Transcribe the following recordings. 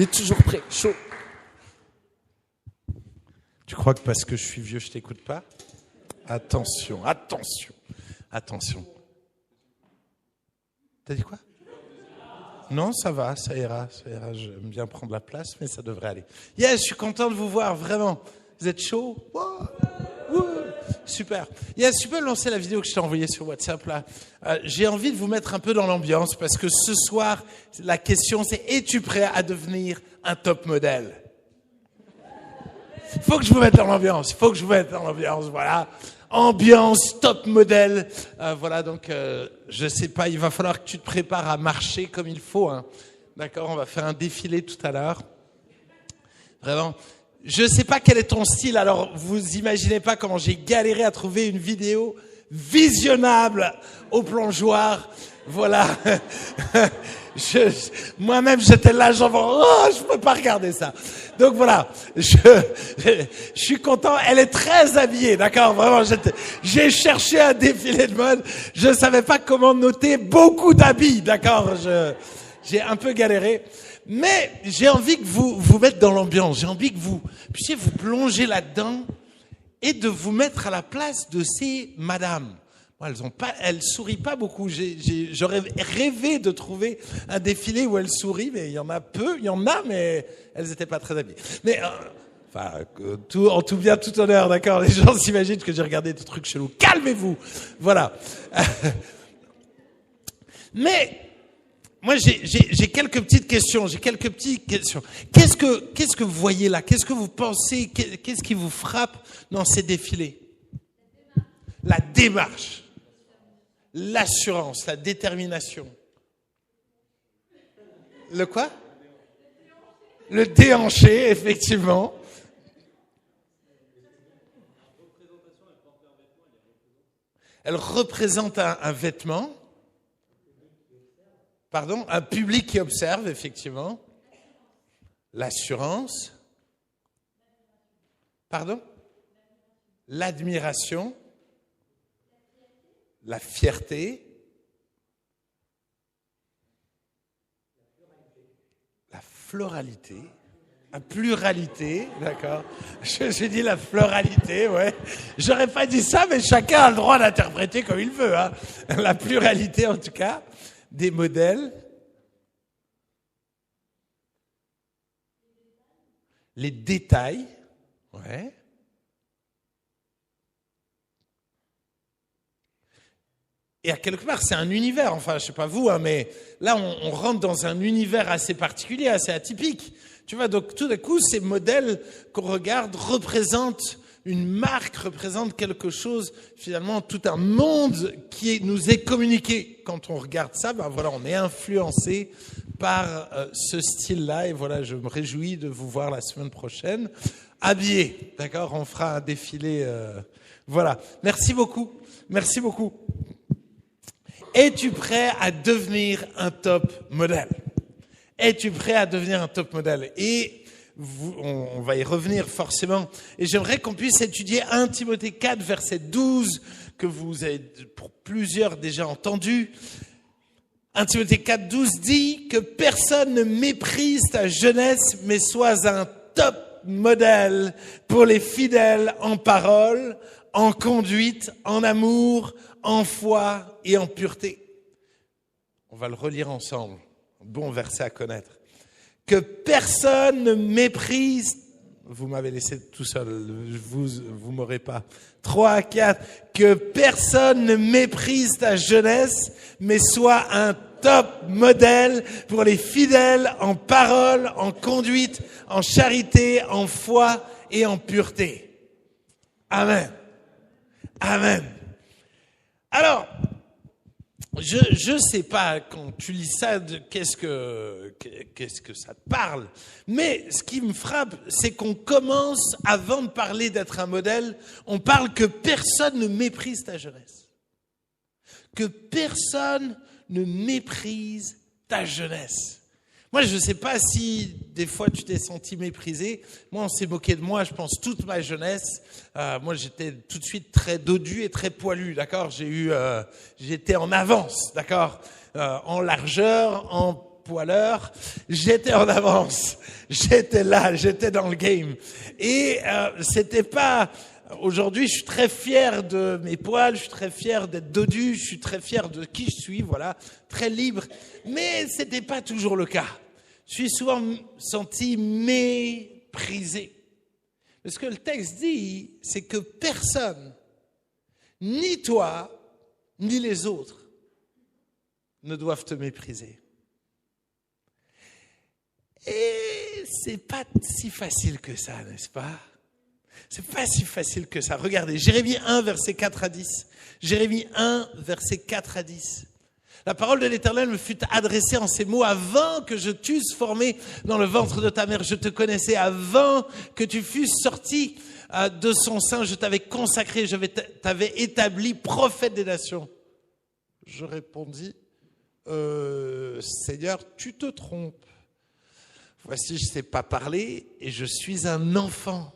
Il est toujours prêt, chaud. Tu crois que parce que je suis vieux, je t'écoute pas? Attention. T'as dit quoi? Non, ça va, ça ira. J'aime bien prendre la place, mais ça devrait aller. Yes, je suis content de vous voir, vraiment. Vous êtes chaud? Wow. Super. Yes, tu peux lancer la vidéo que je t'ai envoyée sur WhatsApp là. J'ai envie de vous mettre un peu dans l'ambiance parce que ce soir, la question c'est: es-tu prêt à devenir un top modèle? Faut que je vous mette dans l'ambiance. Voilà. Ambiance, top modèle. Voilà, donc je sais pas, il va falloir que tu te prépares à marcher comme il faut. Hein. D'accord, on va faire un défilé tout à l'heure. Vraiment. Je sais pas quel est ton style, alors vous imaginez pas comment j'ai galéré à trouver une vidéo visionnable au plongeoir. Voilà. Moi-même, j'étais là, je peux pas regarder ça. Donc voilà, je suis content. Elle est très habillée, d'accord. Vraiment, j'ai cherché un défilé de mode. Je savais pas comment noter beaucoup d'habits, d'accord. J'ai un peu galéré. Mais j'ai envie que vous mettre dans l'ambiance. J'ai envie que vous puissiez vous plonger là-dedans et de vous mettre à la place de ces madames. Elles sourient pas beaucoup. J'aurais rêvé de trouver un défilé où elles sourient, mais il y en a peu. Il y en a, mais elles étaient pas très habillées. Mais en tout bien, tout honneur, d'accord. Les gens s'imaginent que j'ai regardé des trucs chelous. Calmez-vous. Voilà. Mais moi, j'ai quelques petites questions. Qu'est-ce que vous voyez là? Qu'est-ce que vous pensez? Qu'est-ce qui vous frappe dans ces défilés? La démarche, l'assurance, la détermination. Le quoi? Le déhanché, effectivement. Elle représente un vêtement. Pardon, un public qui observe, effectivement. L'assurance. Pardon? L'admiration. La fierté. La floralité. La pluralité, d'accord. J'ai dit la floralité, ouais. J'aurais pas dit ça, mais chacun a le droit d'interpréter comme il veut, hein. La pluralité, en tout cas. Des modèles, les détails, ouais. Et à quelque part, c'est un univers, enfin, je sais pas vous, hein, mais là, on rentre dans un univers assez particulier, assez atypique. Tu vois, donc tout d'un coup, ces modèles qu'on regarde représentent une marque, représente quelque chose, finalement, tout un monde qui nous est communiqué. Quand on regarde ça, ben voilà, on est influencé par ce style-là. Et voilà, je me réjouis de vous voir la semaine prochaine habillés. D'accord? On fera un défilé. Voilà. Merci beaucoup. Merci beaucoup. Es-tu prêt à devenir un top modèle? Es-tu prêt à devenir un top modèle? Et on va y revenir forcément. Et j'aimerais qu'on puisse étudier 1 Timothée 4, verset 12, que vous avez pour plusieurs déjà entendu. 1 Timothée 4, 12 dit que personne ne méprise ta jeunesse, mais sois un top modèle pour les fidèles en parole, en conduite, en amour, en foi et en pureté. On va le relire ensemble. Bon verset à connaître. Que personne ne méprise. Vous m'avez laissé tout seul, vous m'aurez pas. 3, 4. Que personne ne méprise ta jeunesse, mais sois un top modèle pour les fidèles en parole, en conduite, en charité, en foi et en pureté. Amen. Amen. Alors, je sais pas quand tu lis ça, qu'est-ce que ça te parle. Mais ce qui me frappe, c'est qu'on commence, avant de parler d'être un modèle, on parle que personne ne méprise ta jeunesse. Que personne ne méprise ta jeunesse. Moi, je ne sais pas si des fois tu t'es senti méprisé. Moi, on s'est moqué de moi, je pense, toute ma jeunesse. Moi, j'étais tout de suite très dodu et très poilu, d'accord. J'étais en avance, d'accord, en largeur, en poileur, j'étais en avance. J'étais là, j'étais dans le game. Et c'était pas... Aujourd'hui, je suis très fier de mes poils, je suis très fier d'être dodu, je suis très fier de qui je suis, voilà, très libre. Mais c'était pas toujours le cas. Je suis souvent senti méprisé. Mais ce que le texte dit, c'est que personne, ni toi, ni les autres, ne doivent te mépriser. Et c'est pas si facile que ça, n'est-ce pas? C'est pas si facile que ça. Regardez, Jérémie 1, verset 4 à 10. Jérémie 1, verset 4 à 10. La parole de l'Éternel me fut adressée en ces mots. Avant que je t'eusse formé dans le ventre de ta mère, je te connaissais. Avant que tu fusses sorti de son sein, je t'avais consacré, je t'avais établi prophète des nations. Je répondis, Seigneur, tu te trompes. Voici, je ne sais pas parler et je suis un enfant.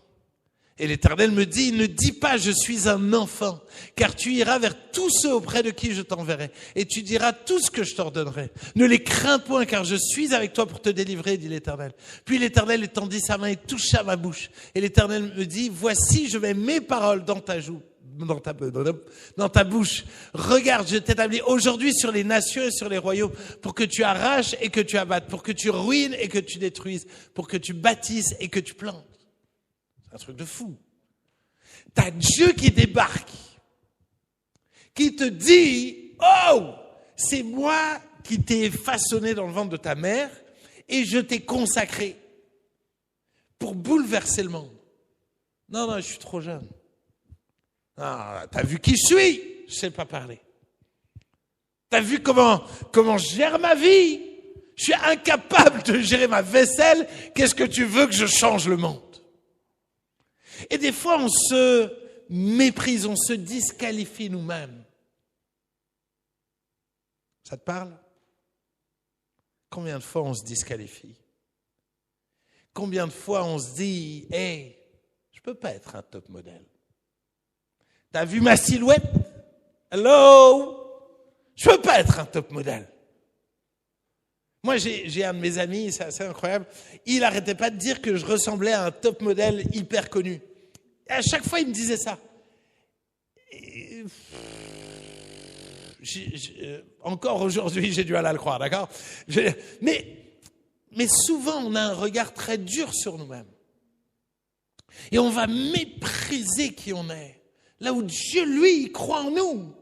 Et l'Éternel me dit, ne dis pas je suis un enfant, car tu iras vers tous ceux auprès de qui je t'enverrai, et tu diras tout ce que je t'ordonnerai. Ne les crains point, car je suis avec toi pour te délivrer, dit l'Éternel. Puis l'Éternel étendit sa main et toucha ma bouche. Et l'Éternel me dit, voici, je mets mes paroles dans ta bouche. Regarde, je t'établis aujourd'hui sur les nations et sur les royaumes, pour que tu arraches et que tu abattes, pour que tu ruines et que tu détruises, pour que tu bâtisses et que tu plantes. Un truc de fou. T'as Dieu qui débarque, qui te dit, oh, c'est moi qui t'ai façonné dans le ventre de ta mère et je t'ai consacré pour bouleverser le monde. Non, je suis trop jeune. Ah, t'as vu qui je suis? Je sais pas parler. T'as vu comment je gère ma vie? Je suis incapable de gérer ma vaisselle. Qu'est-ce que tu veux que je change le monde? Et des fois, on se méprise, on se disqualifie nous-mêmes. Ça te parle? Combien de fois on se disqualifie? Combien de fois on se dit, hey, je peux pas être un top modèle. T'as vu ma silhouette? Hello? Je peux pas être un top modèle. Moi, j'ai un de mes amis, c'est assez incroyable, il n'arrêtait pas de dire que je ressemblais à un top modèle hyper connu. Et à chaque fois, il me disait ça. Encore aujourd'hui, j'ai du mal à le croire, d'accord? Mais souvent, on a un regard très dur sur nous-mêmes. Et on va mépriser qui on est. Là où Dieu, lui, il croit en nous.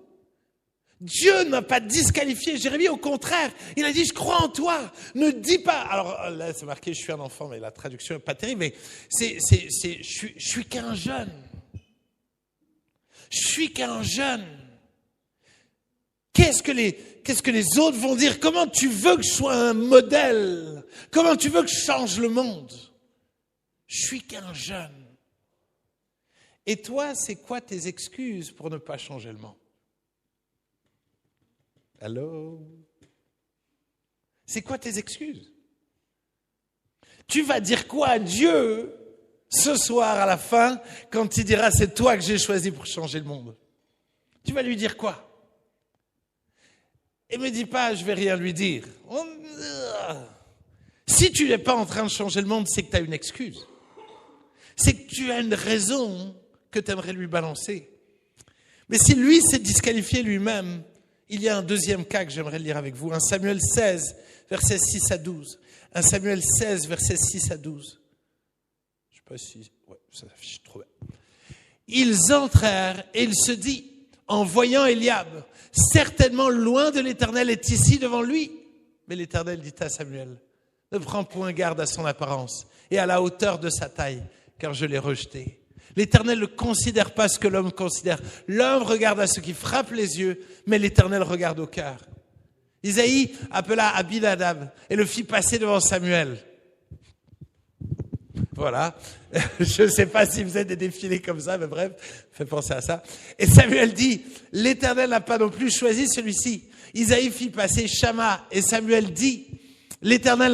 Dieu n'a pas disqualifié Jérémie, au contraire, il a dit, je crois en toi, ne dis pas. Alors là, c'est marqué, je suis un enfant, mais la traduction n'est pas terrible, mais je suis qu'un jeune. Je suis qu'un jeune. Qu'est-ce que les autres vont dire? Comment tu veux que je sois un modèle? Comment tu veux que je change le monde? Je suis qu'un jeune. Et toi, c'est quoi tes excuses pour ne pas changer le monde? Allô? C'est quoi tes excuses? Tu vas dire quoi à Dieu ce soir à la fin quand il dira c'est toi que j'ai choisi pour changer le monde? Tu vas lui dire quoi? Et me dis pas je vais rien lui dire. Si tu n'es pas en train de changer le monde, c'est que tu as une excuse. C'est que tu as une raison que tu aimerais lui balancer. Mais si lui s'est disqualifié lui-même, il y a un deuxième cas que j'aimerais lire avec vous. 1 Samuel 16, versets 6 à 12. 1 Samuel 16, versets 6 à 12. Je ne sais pas si... Ouais, ça s'affiche trop bien. Ils entrèrent et il se dit, en voyant Eliab, certainement loin de l'Éternel est ici devant lui. Mais l'Éternel dit à Samuel, ne prends point garde à son apparence et à la hauteur de sa taille, car je l'ai rejeté. L'Éternel ne considère pas ce que l'homme considère. L'homme regarde à ce qui frappe les yeux, mais l'Éternel regarde au cœur. Isaïe appela Abinadab et le fit passer devant Samuel. Voilà. Je ne sais pas si vous êtes des défilés comme ça, mais bref, fait penser à ça. Et Samuel dit, l'Éternel n'a pas non plus choisi celui-ci. Isaïe fit passer Shama et Samuel dit, l'Éternel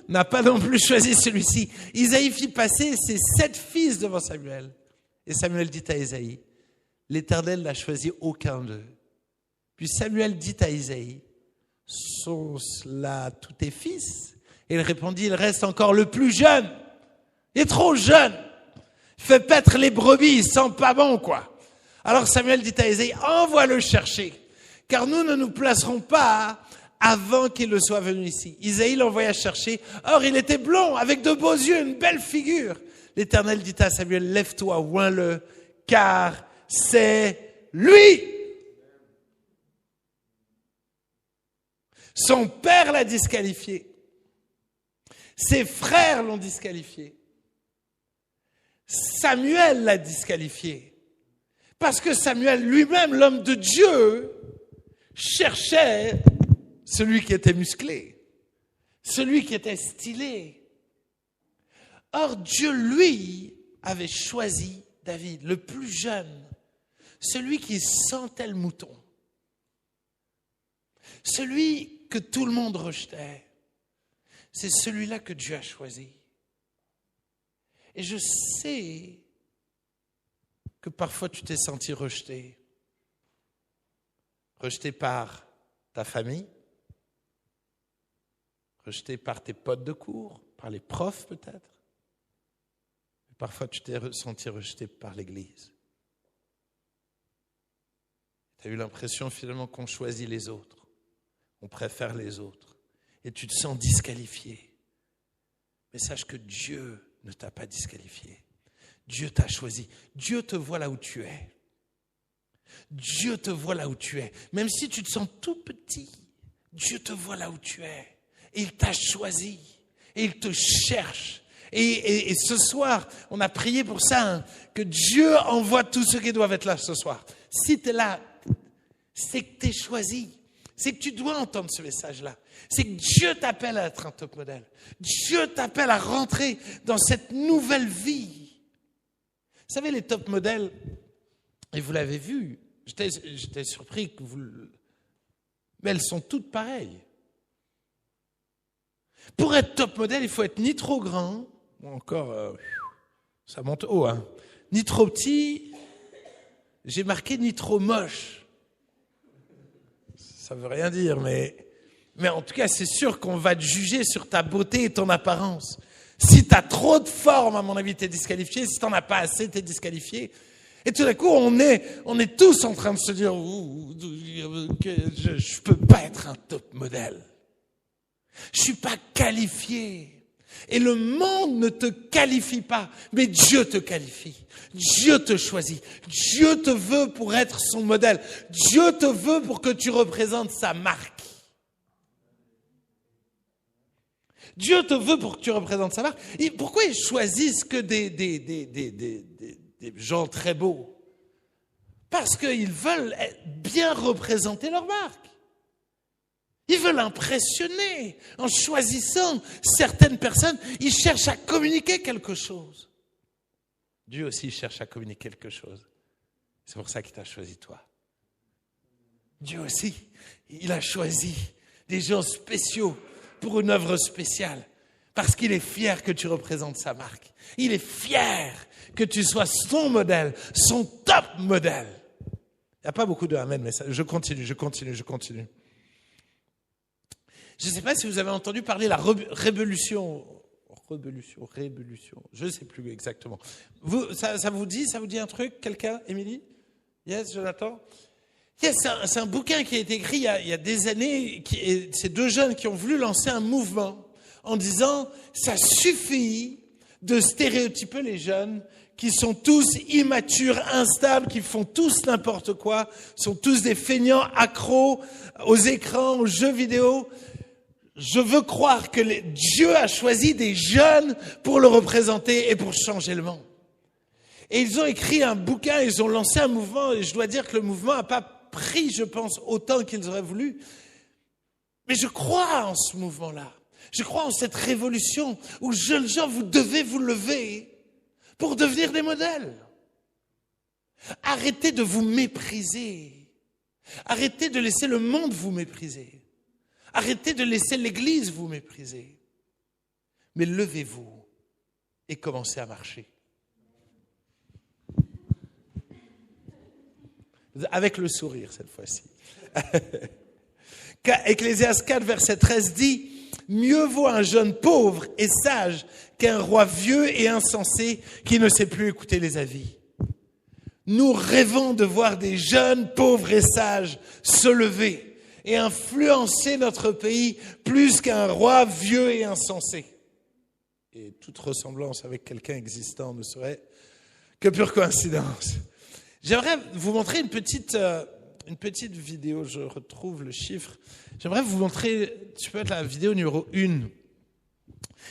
n'a pas non plus choisi celui-ci. Isaïe fit passer ses 7 fils devant Samuel. Et Samuel dit à Isaïe, l'Éternel n'a choisi aucun d'eux. Puis Samuel dit à Isaïe, sont là tous tes fils? Et il répondit, il reste encore le plus jeune. Il est trop jeune. Il fait paître les brebis, il sent pas bon, quoi. Alors Samuel dit à Ésaïe, envoie-le chercher, car nous ne nous placerons pas avant qu'il ne soit venu ici. Isaïe l'envoya chercher. Or, il était blond, avec de beaux yeux, une belle figure. L'Éternel dit à Samuel, lève-toi, oins-le, car c'est lui. Son père l'a disqualifié. Ses frères l'ont disqualifié. Samuel l'a disqualifié. Parce que Samuel lui-même, l'homme de Dieu, cherchait celui qui était musclé, celui qui était stylé. Or, Dieu, lui, avait choisi David, le plus jeune, celui qui sentait le mouton, celui que tout le monde rejetait. C'est celui-là que Dieu a choisi. Et je sais que parfois tu t'es senti rejeté. Rejeté par ta famille, rejeté par tes potes de cours, par les profs peut-être. Parfois tu t'es senti rejeté par l'Église. Tu as eu l'impression finalement qu'on choisit les autres, on préfère les autres. Et tu te sens disqualifié. Mais sache que Dieu ne t'a pas disqualifié. Dieu t'a choisi. Dieu te voit là où tu es. Dieu te voit là où tu es. Même si tu te sens tout petit, Dieu te voit là où tu es. Et il t'a choisi. Et il te cherche. Et ce soir, on a prié pour ça, hein, que Dieu envoie tous ceux qui doivent être là ce soir. Si tu es là, c'est que tu es choisi. C'est que tu dois entendre ce message-là. C'est que Dieu t'appelle à être un top modèle. Dieu t'appelle à rentrer dans cette nouvelle vie. Vous savez, les top modèles, et vous l'avez vu, j'étais surpris que vous... Mais elles sont toutes pareilles. Pour être top modèle, il faut être ni trop grand, ou encore, ça monte haut, hein, ni trop petit, j'ai marqué ni trop moche. Ça veut rien dire, mais en tout cas, c'est sûr qu'on va te juger sur ta beauté et ton apparence. Si tu as trop de forme, à mon avis, tu es disqualifié. Si tu n'en as pas assez, tu es disqualifié. Et tout d'un coup, on est tous en train de se dire que je ne peux pas être un top modèle. Je ne suis pas qualifié. Et le monde ne te qualifie pas, mais Dieu te qualifie. Dieu te choisit. Dieu te veut pour être son modèle. Dieu te veut pour que tu représentes sa marque. Dieu te veut pour que tu représentes sa marque. Et pourquoi ils choisissent que des gens très beaux? Parce qu'ils veulent bien représenter leur marque. Ils veulent impressionner. En choisissant certaines personnes, ils cherchent à communiquer quelque chose. Dieu aussi cherche à communiquer quelque chose. C'est pour ça qu'il t'a choisi toi. Dieu aussi, il a choisi des gens spéciaux pour une œuvre spéciale. Parce qu'il est fier que tu représentes sa marque. Il est fier que tu sois son modèle, son top modèle. Il n'y a pas beaucoup de amen, mais ça, je continue. Je ne sais pas si vous avez entendu parler de la révolution. Je ne sais plus exactement. Ça vous dit un truc, quelqu'un, Émilie? Yes, Jonathan? Yes, c'est un bouquin qui a été écrit il y a des années. C'est deux jeunes qui ont voulu lancer un mouvement en disant ça suffit de stéréotyper les jeunes qui sont tous immatures, instables, qui font tous n'importe quoi, sont tous des feignants accros aux écrans, aux jeux vidéo. Je veux croire que Dieu a choisi des jeunes pour le représenter et pour changer le monde. Et ils ont écrit un bouquin, ils ont lancé un mouvement, et je dois dire que le mouvement n'a pas pris, je pense, autant qu'ils auraient voulu. Mais je crois en ce mouvement-là. Je crois en cette révolution où, jeunes gens, vous devez vous lever pour devenir des modèles. Arrêtez de vous mépriser. Arrêtez de laisser le monde vous mépriser. Arrêtez de laisser l'Église vous mépriser. Mais levez-vous et commencez à marcher. Avec le sourire cette fois-ci. Ecclésiaste 4, verset 13 dit « Mieux vaut un jeune pauvre et sage qu'un roi vieux et insensé qui ne sait plus écouter les avis. » Nous rêvons de voir des jeunes pauvres et sages se lever et influencer notre pays plus qu'un roi vieux et insensé. Et toute ressemblance avec quelqu'un existant ne serait que pure coïncidence. J'aimerais vous montrer une petite vidéo, je retrouve le chiffre. J'aimerais vous montrer, tu peux être la vidéo numéro 1. Je ne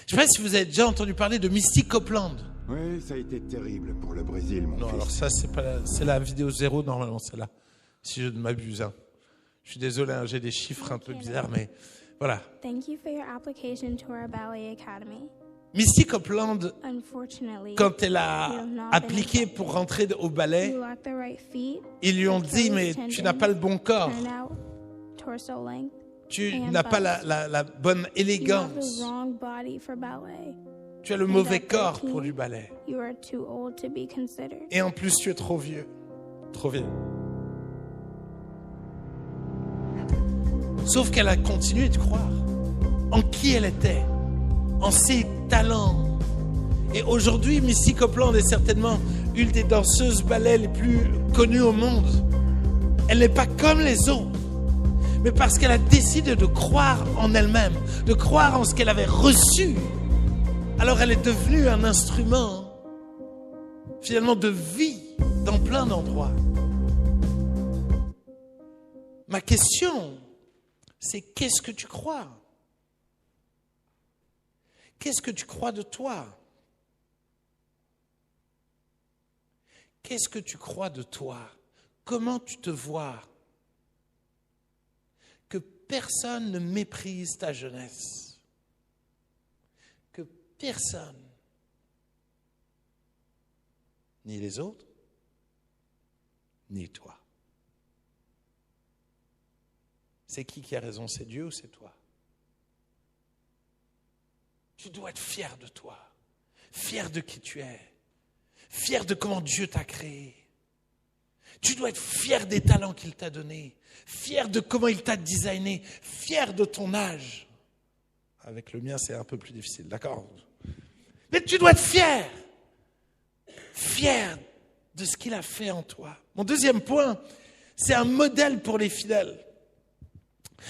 sais pas si vous avez déjà entendu parler de Misty Copeland. Oui, ça a été terrible pour le Brésil, mon Non, fils. alors ça, c'est la vidéo 0, normalement, celle-là, si je ne m'abuse. Hein. Je suis désolé, hein, j'ai des chiffres un peu bizarres, mais voilà. Thank you for your application to our ballet academy. Misty Copeland, Unfortunately, quand elle a appliqué pour rentrer au ballet, you lack the right feet, ils lui ont dit, mais tu n'as pas le bon corps, turnout, torso length. tu n'as pas la bonne You have élégance, the wrong body for ballet. tu as le mauvais corps pour du ballet. You are too old to be considered. Et en plus, tu es trop vieux. Trop vieux. Sauf qu'elle a continué de croire en qui elle était, en ses talents. Et aujourd'hui, Misty Copeland est certainement une des danseuses ballet les plus connues au monde. Elle n'est pas comme les autres, mais parce qu'elle a décidé de croire en elle-même, de croire en ce qu'elle avait reçu. Alors elle est devenue un instrument, finalement, de vie dans plein d'endroits. Ma question, c'est qu'est-ce que tu crois? Qu'est-ce que tu crois de toi? Qu'est-ce que tu crois de toi? Comment tu te vois? Que personne ne méprise ta jeunesse. Que personne, ni les autres, ni toi. C'est qui a raison? C'est Dieu ou c'est toi? Tu dois être fier de toi, fier de qui tu es, fier de comment Dieu t'a créé. Tu dois être fier des talents qu'il t'a donnés, fier de comment il t'a designé, fier de ton âge. Avec le mien, c'est un peu plus difficile, d'accord? Mais tu dois être fier, fier de ce qu'il a fait en toi. Mon deuxième point, c'est un modèle pour les fidèles.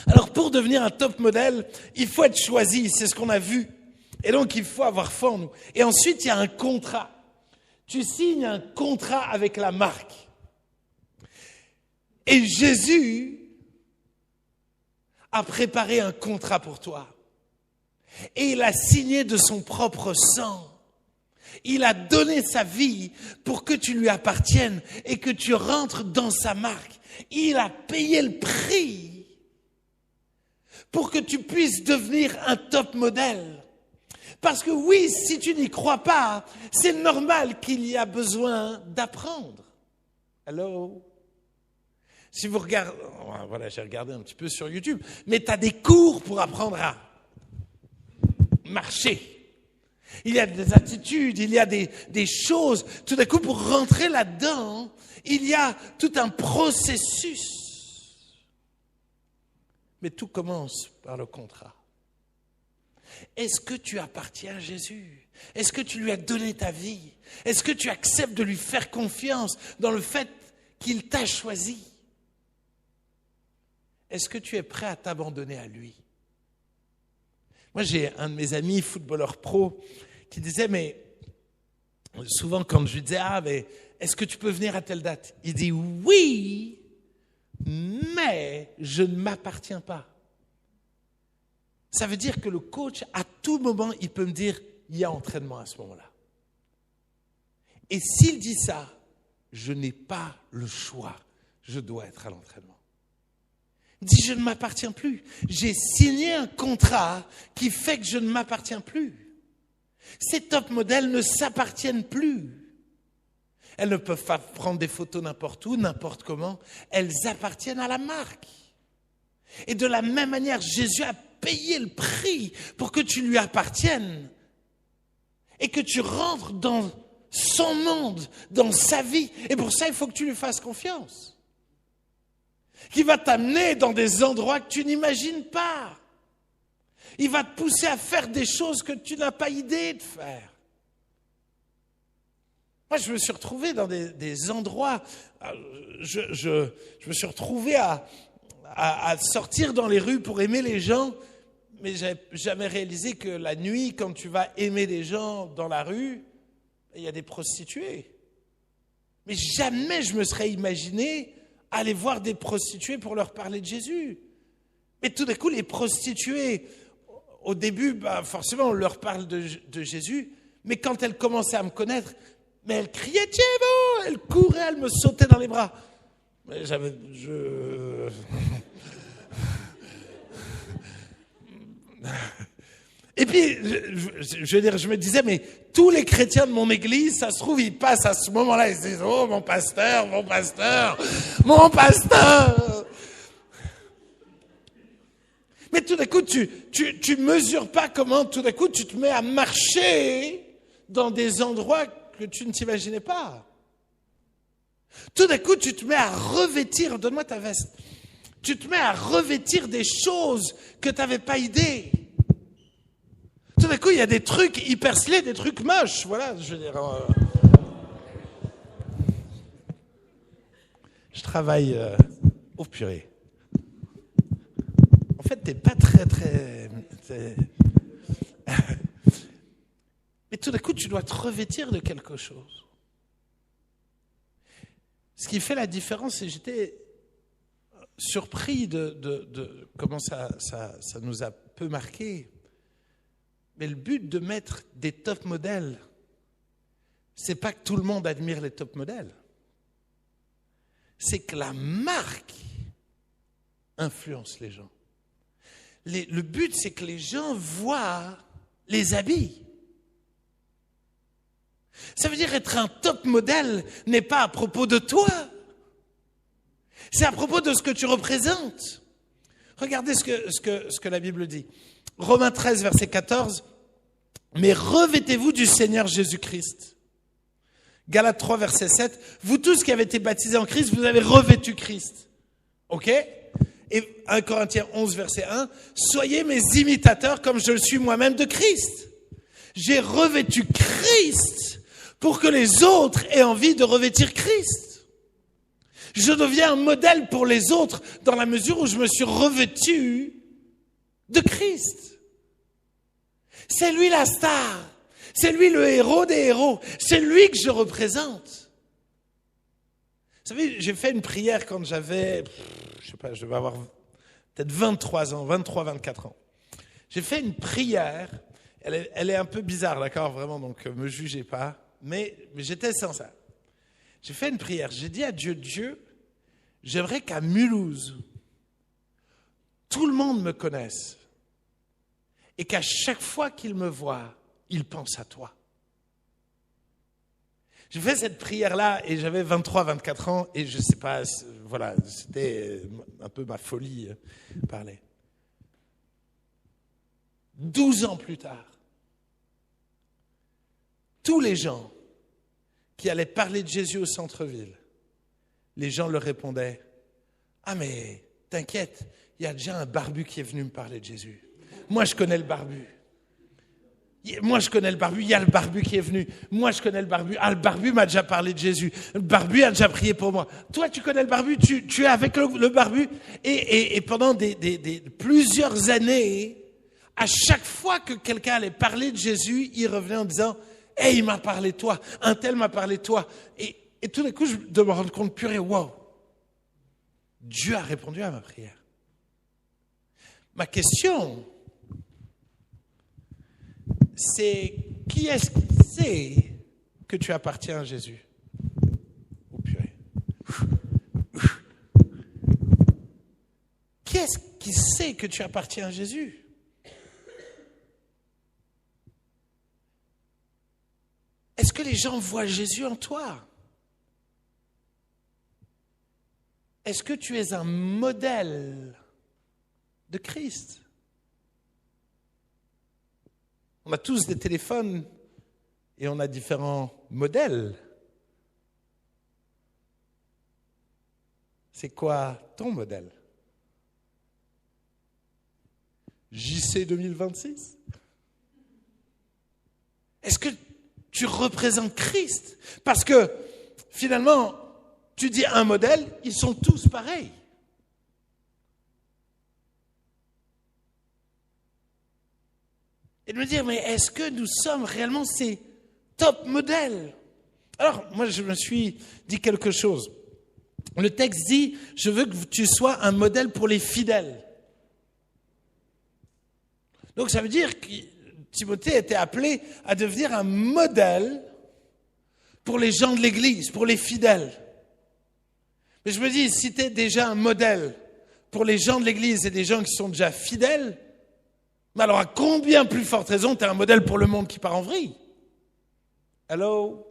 Alors pour devenir un top modèle, il faut être choisi, c'est ce qu'on a vu. Et donc il faut avoir foi en nous. Et ensuite il y a un contrat. Tu signes un contrat avec la marque. Et Jésus a préparé un contrat pour toi. Et il a signé de son propre sang. Il a donné sa vie pour que tu lui appartiennes et que tu rentres dans sa marque. Il a payé le prix pour que tu puisses devenir un top modèle. Parce que oui, si tu n'y crois pas, c'est normal qu'il y a besoin d'apprendre. Hello? Si vous regardez, voilà, j'ai regardé un petit peu sur YouTube, mais tu as des cours pour apprendre à marcher. Il y a des attitudes, il y a des choses. Tout d'un coup, pour rentrer là-dedans, il y a tout un processus. Mais tout commence par le contrat. Est-ce que tu appartiens à Jésus? Est-ce que tu lui as donné ta vie? Est-ce que tu acceptes de lui faire confiance dans le fait qu'il t'a choisi? Est-ce que tu es prêt à t'abandonner à lui? Moi, j'ai un de mes amis footballeur pro qui disait, mais souvent quand je lui disais, mais est-ce que tu peux venir à telle date? Il dit, oui, mais je ne m'appartiens pas. Ça veut dire que le coach, à tout moment, il peut me dire, il y a entraînement à ce moment-là. Et s'il dit ça, je n'ai pas le choix. Je dois être à l'entraînement. Il dit, je ne m'appartiens plus. J'ai signé un contrat qui fait que je ne m'appartiens plus. Ces top modèles ne s'appartiennent plus. Elles ne peuvent pas prendre des photos n'importe où, n'importe comment. Elles appartiennent à la marque. Et de la même manière, Jésus a payé le prix pour que tu lui appartiennes et que tu rentres dans son monde, dans sa vie. Et pour ça, il faut que tu lui fasses confiance. qui va t'amener dans des endroits que tu n'imagines pas. Il va te pousser à faire des choses que tu n'as pas idée de faire. Moi, je me suis retrouvé dans des endroits, je me suis retrouvé à sortir dans les rues pour aimer les gens, mais je n'avais jamais réalisé que la nuit, quand tu vas aimer des gens dans la rue, il y a des prostituées. Mais jamais je me serais imaginé aller voir des prostituées pour leur parler de Jésus. Mais tout d'un coup, les prostituées, au début, forcément, on leur parle de Jésus, mais quand elles commençaient à me connaître, mais elles criaient « Diego !» Elles couraient, elles me sautaient dans les bras. Mais Et puis, je veux dire, je me disais, mais tous les chrétiens de mon église, ça se trouve, ils passent à ce moment-là, ils se disent « Oh, mon pasteur, mon pasteur, mon pasteur !» Mais tout d'un coup, tu mesures pas comment, tout d'un coup, tu te mets à marcher dans des endroits que tu ne t'imaginais pas. Tout d'un coup, tu te mets à revêtir, donne-moi ta veste, tu te mets à revêtir des choses que tu n'avais pas idée. Tout d'un coup, il y a des trucs hyper stylés, des trucs moches, voilà, je veux dire. Je travaille au purée. En fait, t'es pas très... Mais tout d'un coup, tu dois te revêtir de quelque chose. Ce qui fait la différence, c'est que j'étais surpris de comment ça nous a peu marqué. Mais le but de mettre des top modèles, c'est pas que tout le monde admire les top modèles. C'est que la marque influence les gens. Le but, c'est que les gens voient les habits. Ça veut dire être un top modèle n'est pas à propos de toi. C'est à propos de ce que tu représentes. Regardez ce que la Bible dit. Romains 13, verset 14. Mais revêtez-vous du Seigneur Jésus-Christ. Galates 3, verset 7. Vous tous qui avez été baptisés en Christ, vous avez revêtu Christ. OK ? Et 1 Corinthiens 11, verset 1. Soyez mes imitateurs comme je le suis moi-même de Christ. J'ai revêtu Christ pour que les autres aient envie de revêtir Christ. Je deviens un modèle pour les autres dans la mesure où je me suis revêtu de Christ. C'est lui la star. C'est lui le héros des héros. C'est lui que je représente. Vous savez, j'ai fait une prière quand j'avais, je sais pas, je devais avoir peut-être 23 ans, 23, 24 ans. J'ai fait une prière, elle est un peu bizarre, d'accord, vraiment, donc me jugez pas, mais j'étais sincère. J'ai fait une prière, j'ai dit à Dieu, j'aimerais qu'à Mulhouse, tout le monde me connaisse et qu'à chaque fois qu'il me voit, il pense à toi. J'ai fait cette prière-là et j'avais 23, 24 ans et je sais pas, voilà, c'était un peu ma folie parler. 12 ans plus tard, tous les gens qui allaient parler de Jésus au centre-ville, les gens leur répondaient « Ah mais t'inquiète, il y a déjà un barbu qui est venu me parler de Jésus. Moi je connais le barbu. Moi, je connais le barbu. Il y a le barbu qui est venu. Moi, je connais le barbu. Ah, le barbu m'a déjà parlé de Jésus. Le barbu a déjà prié pour moi. Toi, tu connais le barbu. Tu es avec le barbu. Et pendant plusieurs années, à chaque fois que quelqu'un allait parler de Jésus, il revenait en disant « Hey, il m'a parlé de toi. Un tel m'a parlé de toi. » Et tout d'un coup, je me rends compte, purée, wow. Dieu a répondu à ma prière. Ma question, c'est qui est-ce qui sait que tu appartiens à Jésus? Oh purée. Qui est-ce qui sait que tu appartiens à Jésus? Est-ce que les gens voient Jésus en toi? Est-ce que tu es un modèle de Christ? On a tous des téléphones et on a différents modèles. C'est quoi ton modèle? JC 2026? Est-ce que tu représentes Christ? Parce que finalement, tu dis un modèle, ils sont tous pareils. Et de me dire, mais est-ce que nous sommes réellement ces top modèles? Alors, moi, je me suis dit quelque chose. Le texte dit, je veux que tu sois un modèle pour les fidèles. Donc, ça veut dire que Timothée était appelé à devenir un modèle pour les gens de l'Église, pour les fidèles. Mais je me dis, si tu es déjà un modèle pour les gens de l'Église et des gens qui sont déjà fidèles, mais alors à combien plus forte raison tu es un modèle pour le monde qui part en vrille? Hello?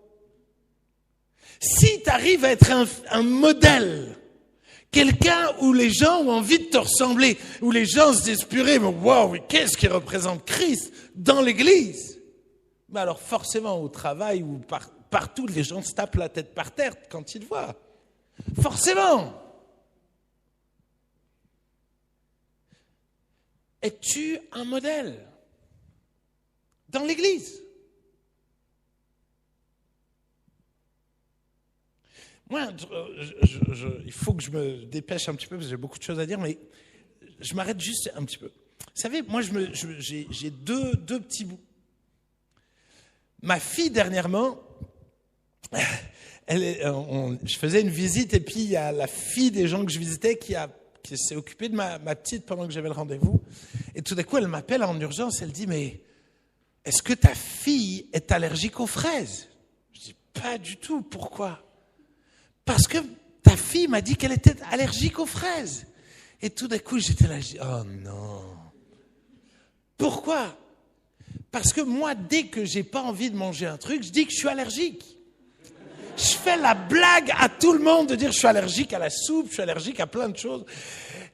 Si tu arrives à être un modèle, quelqu'un où les gens ont envie de te ressembler, où les gens se disent, purée, mais wow, qu'est-ce qui représente Christ dans l'Église? Mais alors forcément au travail ou partout, les gens se tapent la tête par terre quand ils te voient. Forcément. Es-tu un modèle dans l'Église? Moi, il faut que je me dépêche un petit peu parce que j'ai beaucoup de choses à dire, mais je m'arrête juste un petit peu. Vous savez, moi, j'ai deux petits bouts. Ma fille, dernièrement, je faisais une visite et puis il y a la fille des gens que je visitais qui s'est occupée de ma petite pendant que j'avais le rendez-vous. Et tout d'un coup, elle m'appelle en urgence, elle dit, mais est-ce que ta fille est allergique aux fraises? Je dis, pas du tout, pourquoi? Parce que ta fille m'a dit qu'elle était allergique aux fraises. Et tout d'un coup, j'étais là, je dis, oh non. Pourquoi? Parce que moi, dès que j'ai pas envie de manger un truc, je dis que je suis allergique. Je fais la blague à tout le monde de dire je suis allergique à la soupe, je suis allergique à plein de choses.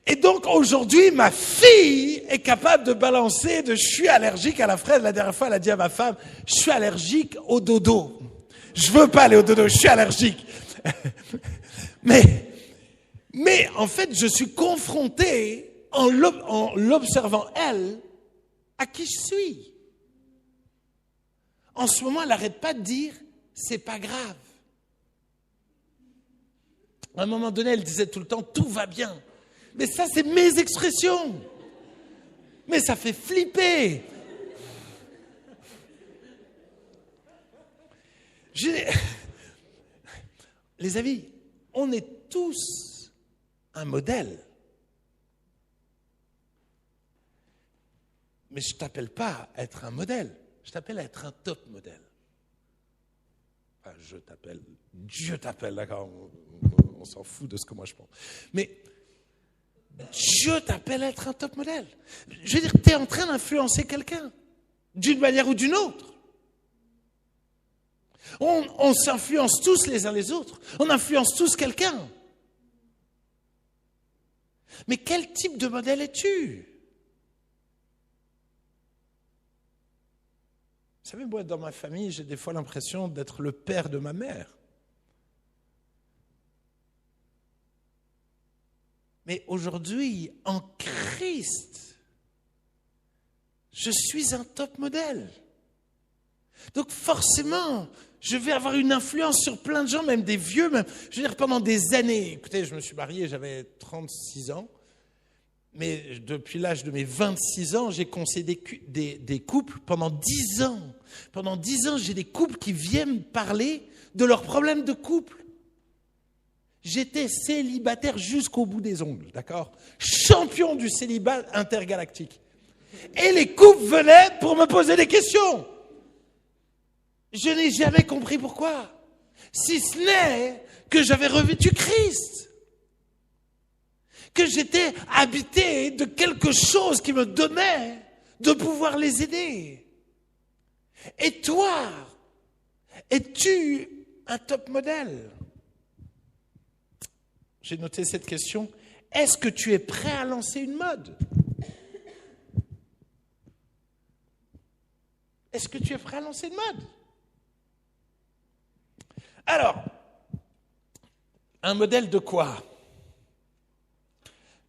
Et donc aujourd'hui, ma fille est capable de balancer de je suis allergique à la fraise. La dernière fois, elle a dit à ma femme, je suis allergique au dodo. Je veux pas aller au dodo, je suis allergique. Mais en fait, je suis confronté en l'observant elle à qui je suis. En ce moment, elle n'arrête pas de dire c'est pas grave. À un moment donné, elle disait tout le temps tout va bien. Mais ça, c'est mes expressions. Mais ça fait flipper. Les amis, on est tous un modèle. Mais je ne t'appelle pas à être un modèle, je t'appelle à être un top modèle. Enfin, Dieu t'appelle, d'accord, on s'en fout de ce que moi je pense. Mais Dieu t'appelle à être un top modèle. Je veux dire, tu es en train d'influencer quelqu'un, d'une manière ou d'une autre. On s'influence tous les uns les autres. On influence tous quelqu'un. Mais quel type de modèle es-tu? Vous savez, moi, dans ma famille, j'ai des fois l'impression d'être le père de ma mère. Mais aujourd'hui, en Christ, je suis un top modèle. Donc forcément, je vais avoir une influence sur plein de gens, même des vieux, même, je veux dire, pendant des années. Écoutez, je me suis marié, j'avais 36 ans, mais depuis l'âge de mes 26 ans, j'ai conseillé des couples pendant 10 ans. Pendant 10 ans, j'ai des couples qui viennent parler de leurs problèmes de couple. J'étais célibataire jusqu'au bout des ongles, d'accord? Champion du célibat intergalactique. Et les couples venaient pour me poser des questions. Je n'ai jamais compris pourquoi. Si ce n'est que j'avais revêtu Christ. Que j'étais habité de quelque chose qui me donnait de pouvoir les aider. Et toi, es-tu un top modèle? J'ai noté cette question. Est-ce que tu es prêt à lancer une mode? Est-ce que tu es prêt à lancer une mode? Alors, un modèle de quoi?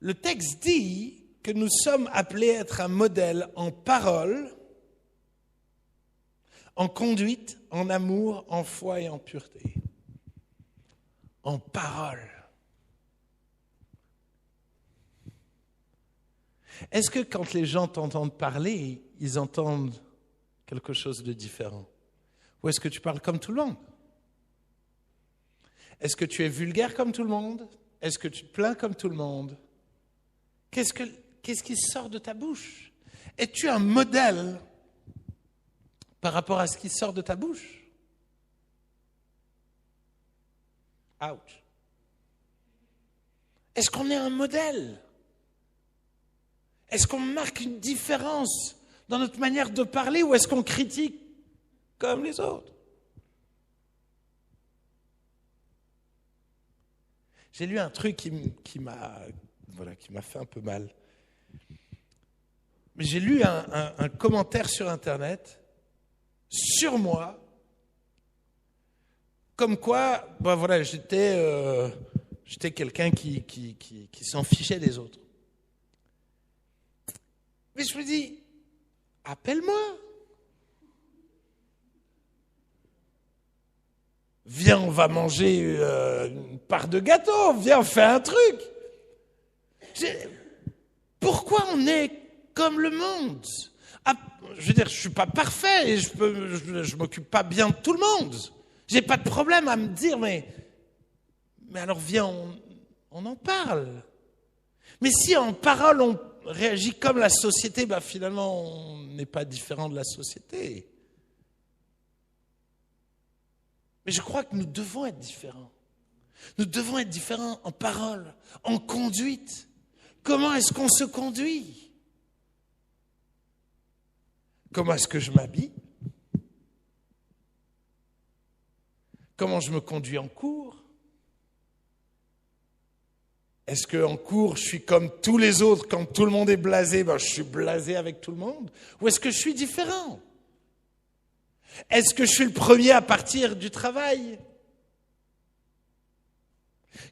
Le texte dit que nous sommes appelés à être un modèle en parole, en conduite, en amour, en foi et en pureté. En parole. Est-ce que quand les gens t'entendent parler, ils entendent quelque chose de différent? Ou est-ce que tu parles comme tout le monde? Est-ce que tu es vulgaire comme tout le monde? Est-ce que tu te plains comme tout le monde? Qu'est-ce qui sort de ta bouche? Es-tu un modèle par rapport à ce qui sort de ta bouche? Ouch. Est-ce qu'on est un modèle? Est-ce qu'on marque une différence dans notre manière de parler ou est-ce qu'on critique comme les autres? J'ai lu un truc qui m'a fait un peu mal. Mais j'ai lu un commentaire sur Internet sur moi, comme quoi, j'étais quelqu'un qui s'en fichait des autres. Mais je me dis, appelle-moi. Viens, on va manger une part de gâteau. Viens, on fait un truc. Pourquoi on est comme le monde? Je veux dire, je suis pas parfait et je m'occupe pas bien de tout le monde. J'ai pas de problème à me dire, mais alors viens, on en parle. Mais si en parole on réagit comme la société, finalement on n'est pas différent de la société. Mais je crois que nous devons être différents. Nous devons être différents en parole, en conduite. Comment est-ce qu'on se conduit? Comment est-ce que je m'habille? Comment je me conduis en cours? Est-ce qu'en cours, je suis comme tous les autres, quand tout le monde est blasé, je suis blasé avec tout le monde? Ou est-ce que je suis différent? Est-ce que je suis le premier à partir du travail?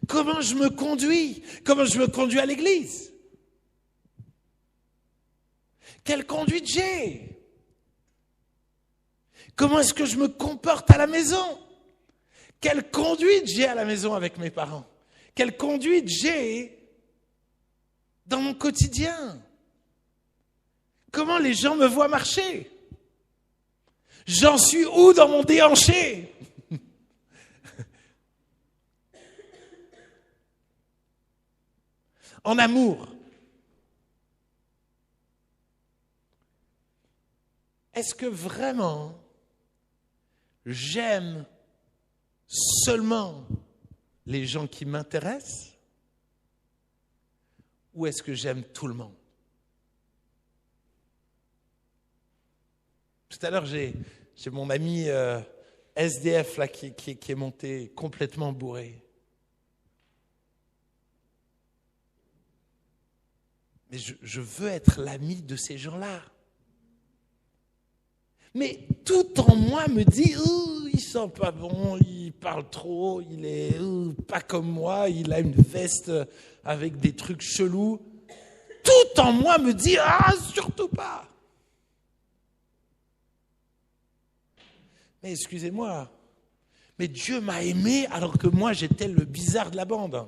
Comment je me conduis? Comment je me conduis à l'église? Quelle conduite j'ai? Comment est-ce que je me comporte à la maison? Quelle conduite j'ai à la maison avec mes parents? Quelle conduite j'ai dans mon quotidien? Comment les gens me voient marcher? J'en suis où dans mon déhanché? En amour. Est-ce que vraiment j'aime seulement les gens qui m'intéressent ou est-ce que j'aime tout le monde? Tout à l'heure, j'ai mon ami SDF là, qui est monté complètement bourré. Mais je veux être l'ami de ces gens-là. Mais tout en moi me dit, il sent pas bon, il parle trop, il est pas comme moi, il a une veste avec des trucs chelous. Tout en moi me dit, surtout pas. Mais excusez-moi, mais Dieu m'a aimé alors que moi j'étais le bizarre de la bande.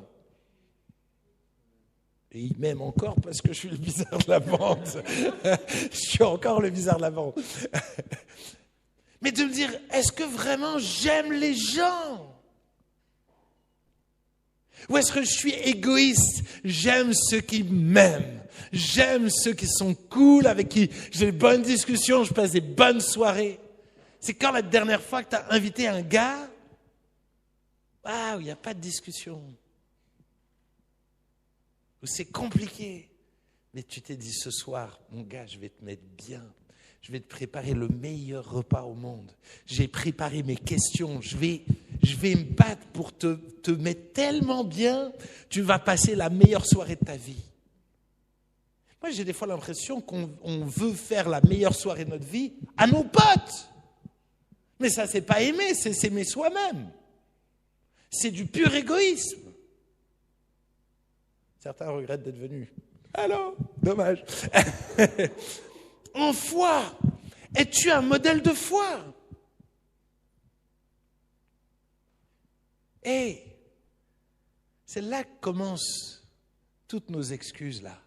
Et il m'aime encore parce que je suis le bizarre de la bande. Je suis encore le bizarre de la bande. Mais de me dire, est-ce que vraiment j'aime les gens? Ou est-ce que je suis égoïste? J'aime ceux qui m'aiment. J'aime ceux qui sont cool, avec qui j'ai des bonnes discussions, je passe des bonnes soirées. C'est quand la dernière fois que tu as invité un gars, il n'y a pas de discussion. Où c'est compliqué. Mais tu t'es dit ce soir, mon gars, je vais te mettre bien. Je vais te préparer le meilleur repas au monde. J'ai préparé mes questions. Je vais me battre pour te mettre tellement bien. Tu vas passer la meilleure soirée de ta vie. Moi, j'ai des fois l'impression qu'on veut faire la meilleure soirée de notre vie à nos potes. Mais ça, c'est pas aimer, c'est s'aimer soi-même. C'est du pur égoïsme. Certains regrettent d'être venus. Alors, dommage. En foi, es-tu un modèle de foi? Et c'est là que commencent toutes nos excuses là.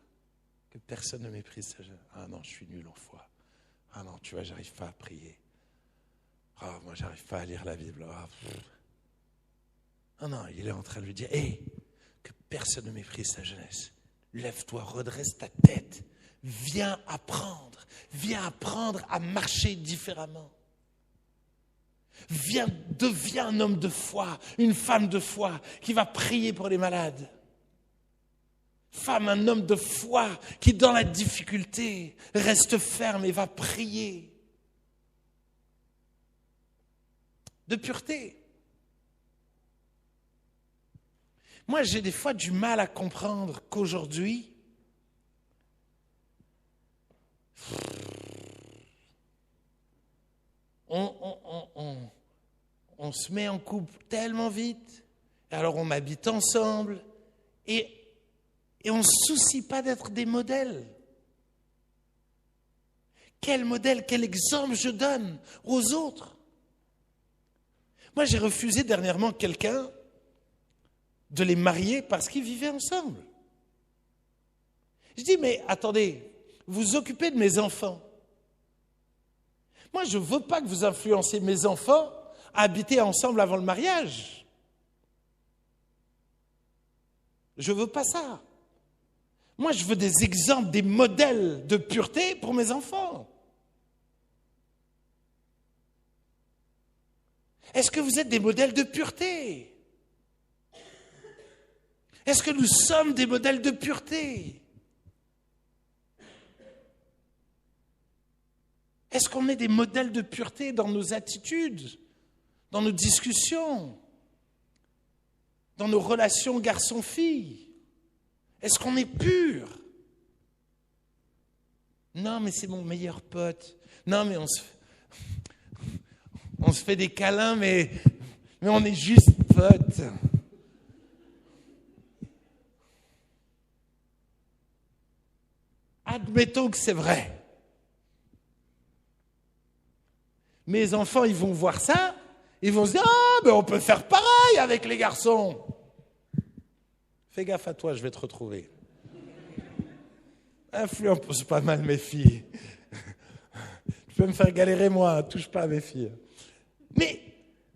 Que personne ne méprise sa jeunesse. Ah non, je suis nul en foi. Ah non, tu vois, j'arrive pas à prier. Ah, moi, j'arrive pas à lire la Bible. Ah non, il est en train de lui dire, que personne ne méprise sa jeunesse. Lève-toi, redresse ta tête. Viens apprendre à marcher différemment. Deviens un homme de foi, une femme de foi qui va prier pour les malades. Femme, un homme de foi qui, dans la difficulté, reste ferme et va prier. De pureté. Moi, j'ai des fois du mal à comprendre qu'aujourd'hui, on se met en couple tellement vite, et alors on habite ensemble, et on ne se soucie pas d'être des modèles. Quel modèle, quel exemple je donne aux autres? Moi, j'ai refusé dernièrement quelqu'un de les marier parce qu'ils vivaient ensemble. Je dis, mais attendez, vous vous occupez de mes enfants. Moi, je ne veux pas que vous influenciez mes enfants à habiter ensemble avant le mariage. Je ne veux pas ça. Moi, je veux des exemples, des modèles de pureté pour mes enfants. Est-ce que vous êtes des modèles de pureté? Est-ce que nous sommes des modèles de pureté? Est-ce qu'on est des modèles de pureté dans nos attitudes, dans nos discussions, dans nos relations garçon-fille? Est-ce qu'on est pur? Non, mais c'est mon meilleur pote. Non, mais on se fait des câlins, mais on est juste potes. Admettons que c'est vrai. Mes enfants, ils vont voir ça, ils vont se dire, mais on peut faire pareil avec les garçons. Fais gaffe à toi, je vais te retrouver. Influence pas mal mes filles. Tu peux me faire galérer moi, touche pas à mes filles. Mais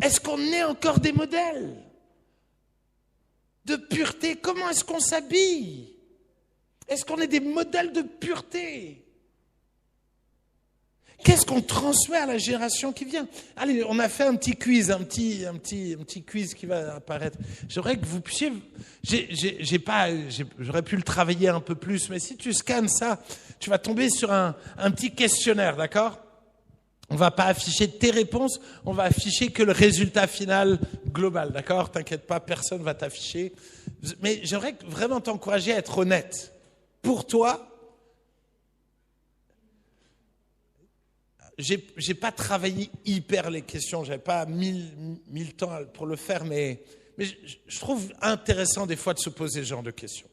est-ce qu'on est encore des modèles de pureté? Comment est-ce qu'on s'habille? Est-ce qu'on est des modèles de pureté? Qu'est-ce qu'on transmet à la génération qui vient? Allez, on a fait un petit quiz, un petit quiz qui va apparaître. J'aimerais que vous puissiez, j'aurais pu le travailler un peu plus, mais si tu scannes ça, tu vas tomber sur un petit questionnaire, d'accord? On va pas afficher tes réponses, on va afficher que le résultat final global, d'accord? T'inquiète pas, personne va t'afficher. Mais j'aimerais vraiment t'encourager à être honnête. Pour toi, j'ai pas travaillé hyper les questions, j'avais pas mille temps pour le faire, mais je trouve intéressant des fois de se poser ce genre de questions.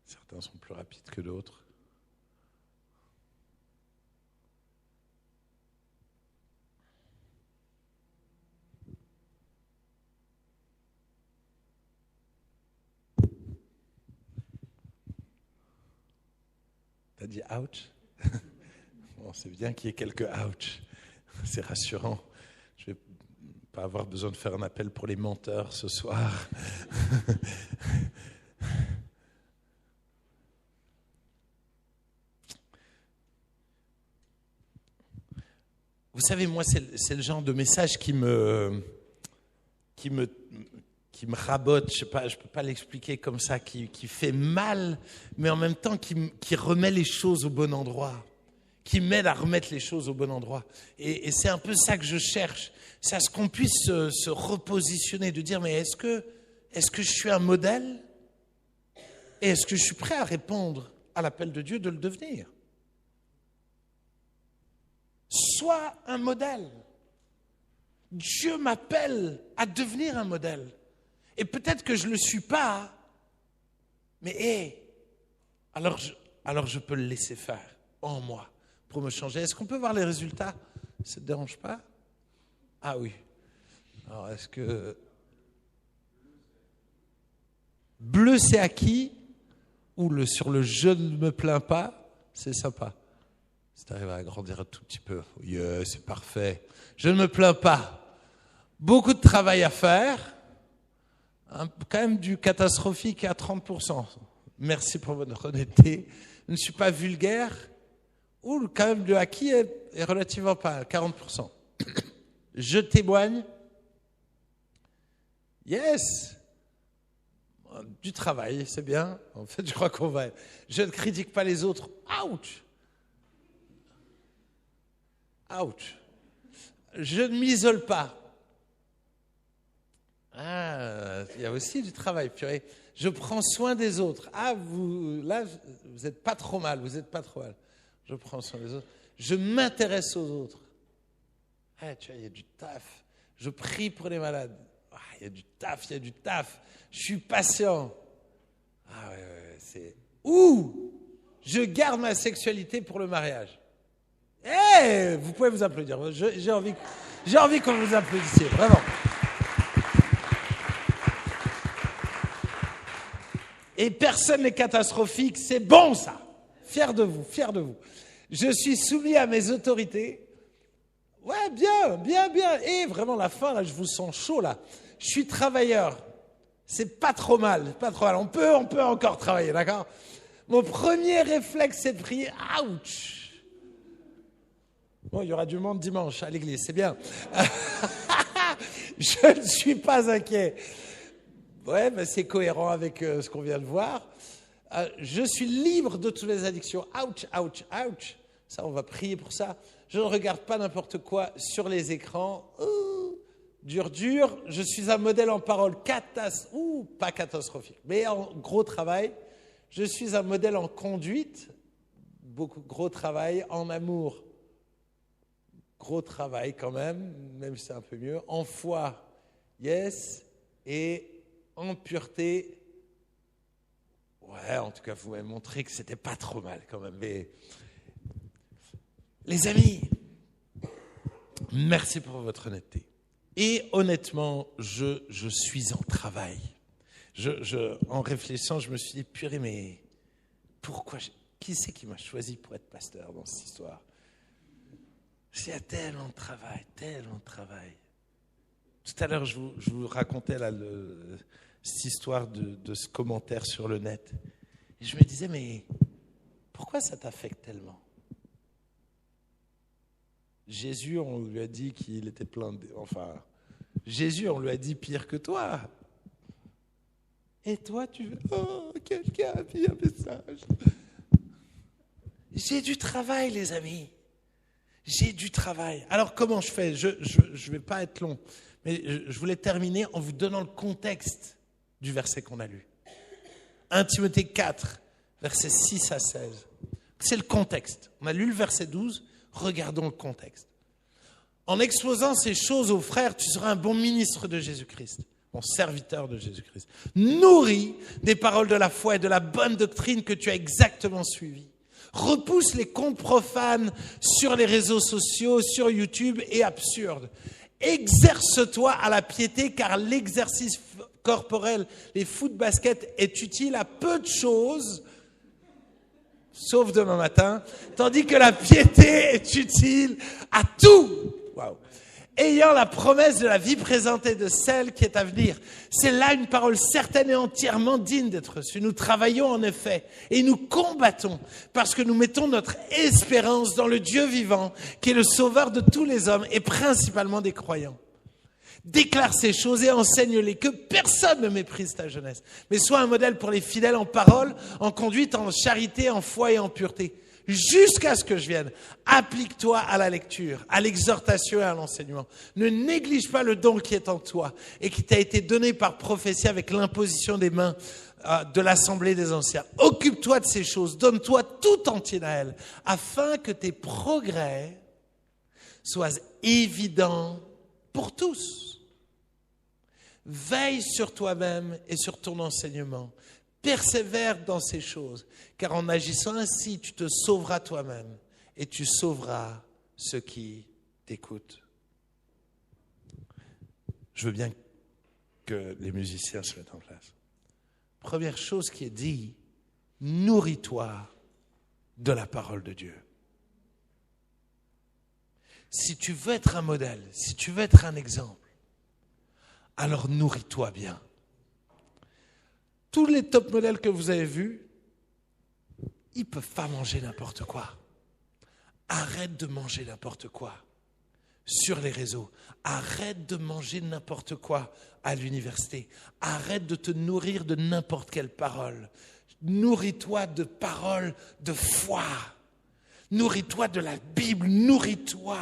Certains sont plus rapides que d'autres. T'as dit ouch? Bon, c'est bien qu'il y ait quelques ouch. C'est rassurant. Je vais pas avoir besoin de faire un appel pour les menteurs ce soir. Vous savez, moi, c'est le genre de message qui me rabote, je peux pas l'expliquer comme ça, qui fait mal, mais en même temps qui remet les choses au bon endroit, qui m'aide à remettre les choses au bon endroit. Et c'est un peu ça que je cherche, c'est à ce qu'on puisse se repositionner, de dire, mais est-ce que je suis un modèle? Et est-ce que je suis prêt à répondre à l'appel de Dieu de le devenir? Sois un modèle. Dieu m'appelle à devenir un modèle. Et peut-être que je ne le suis pas, mais alors je peux le laisser faire en moi pour me changer. Est-ce qu'on peut voir les résultats? Ça ne te dérange pas? Ah oui. Alors est-ce que... Bleu c'est acquis ou sur le je ne me plains pas, c'est sympa. Si tu arrives à agrandir un tout petit peu, yeah, c'est parfait. Je ne me plains pas. Beaucoup de travail à faire. Quand même du catastrophique à 30%. Merci pour votre honnêteté. Je ne suis pas vulgaire. Ou quand même le acquis est relativement pas, 40%. Je témoigne. Yes. Du travail, c'est bien. En fait, je crois qu'on va... Je ne critique pas les autres. Ouch. Ouch. Je ne m'isole pas. Ah, il y a aussi du travail, purée. Je prends soin des autres. Ah, vous n'êtes pas trop mal, vous n'êtes pas trop mal. Je prends soin des autres. Je m'intéresse aux autres. Ah, tu vois, il y a du taf. Je prie pour les malades. Ah, il y a du taf. Je suis patient. Ah, ouais, c'est... Ouh, je garde ma sexualité pour le mariage. Vous pouvez vous applaudir. J'ai envie qu'on vous applaudissiez, vraiment. Et personne n'est catastrophique, c'est bon ça. Fier de vous. Je suis soumis à mes autorités. Ouais, bien. Et vraiment la fin, là, je vous sens chaud là. Je suis travailleur. C'est pas trop mal. On peut encore travailler, d'accord? Mon premier réflexe, c'est de prier. Ouch! Bon, il y aura du monde dimanche à l'église, c'est bien. Je ne suis pas inquiet. Ouais, mais c'est cohérent avec ce qu'on vient de voir. Je suis libre de toutes les addictions. Ouch. Ça, on va prier pour ça. Je ne regarde pas n'importe quoi sur les écrans. Dur. Je suis un modèle en parole pas catastrophique, mais en gros travail. Je suis un modèle en conduite. Gros travail. En amour. Gros travail quand même si c'est un peu mieux. En foi, yes. Et en pureté, ouais, en tout cas, vous m'avez montré que c'était pas trop mal quand même. Mais les amis, merci pour votre honnêteté. Et honnêtement, je suis en travail. En réfléchissant, je me suis dit, purée, mais pourquoi qui c'est qui m'a choisi pour être pasteur dans cette histoire? Il y a tellement de travail. Tout à l'heure, je vous racontais là, cette histoire de ce commentaire sur le net. Et je me disais, mais pourquoi ça t'affecte tellement? Jésus, on lui a dit qu'il était plein de... Jésus, on lui a dit pire que toi. Et toi, tu veux... Oh, quelqu'un a mis un message. J'ai du travail, les amis. J'ai du travail. Alors, comment je fais? Je vais pas être long, mais je voulais terminer en vous donnant le contexte du verset qu'on a lu. 1 Timothée 4, versets 6 à 16. C'est le contexte. On a lu le verset 12, regardons le contexte. En exposant ces choses aux frères, tu seras un bon ministre de Jésus-Christ, bon serviteur de Jésus-Christ, nourri des paroles de la foi et de la bonne doctrine que tu as exactement suivies. Repousse les contes profanes sur les réseaux sociaux, sur YouTube et absurdes. Exerce-toi à la piété car l'exercice corporel, les foot basket est utile à peu de choses. sauf demain matin, tandis que la piété est utile à tout. Waouh. Ayant la promesse de la vie présente et de celle qui est à venir. C'est là une parole certaine et entièrement digne d'être reçue. Nous travaillons en effet et nous combattons parce que nous mettons notre espérance dans le Dieu vivant qui est le sauveur de tous les hommes et principalement des croyants. Déclare ces choses et enseigne-les, que personne ne méprise ta jeunesse, mais sois un modèle pour les fidèles en parole, en conduite, en charité, en foi et en pureté. Jusqu'à ce que je vienne, applique-toi à la lecture, à l'exhortation et à l'enseignement. Ne néglige pas le don qui est en toi et qui t'a été donné par prophétie avec l'imposition des mains de l'Assemblée des anciens. Occupe-toi de ces choses, donne-toi tout entier à elles, afin que tes progrès soient évidents pour tous. Veille sur toi-même et sur ton enseignement. Persévère dans ces choses, car en agissant ainsi, tu te sauveras toi-même et tu sauveras ceux qui t'écoutent. Je veux bien que les musiciens se mettent en place. Première chose qui est dit, nourris-toi de la parole de Dieu. Si tu veux être un modèle, si tu veux être un exemple, alors nourris-toi bien. Tous les top modèles que vous avez vus, ils ne peuvent pas manger n'importe quoi. Arrête de manger n'importe quoi sur les réseaux. Arrête de manger n'importe quoi à l'université. Arrête de te nourrir de n'importe quelle parole. Nourris-toi de paroles de foi. Nourris-toi de la Bible. Nourris-toi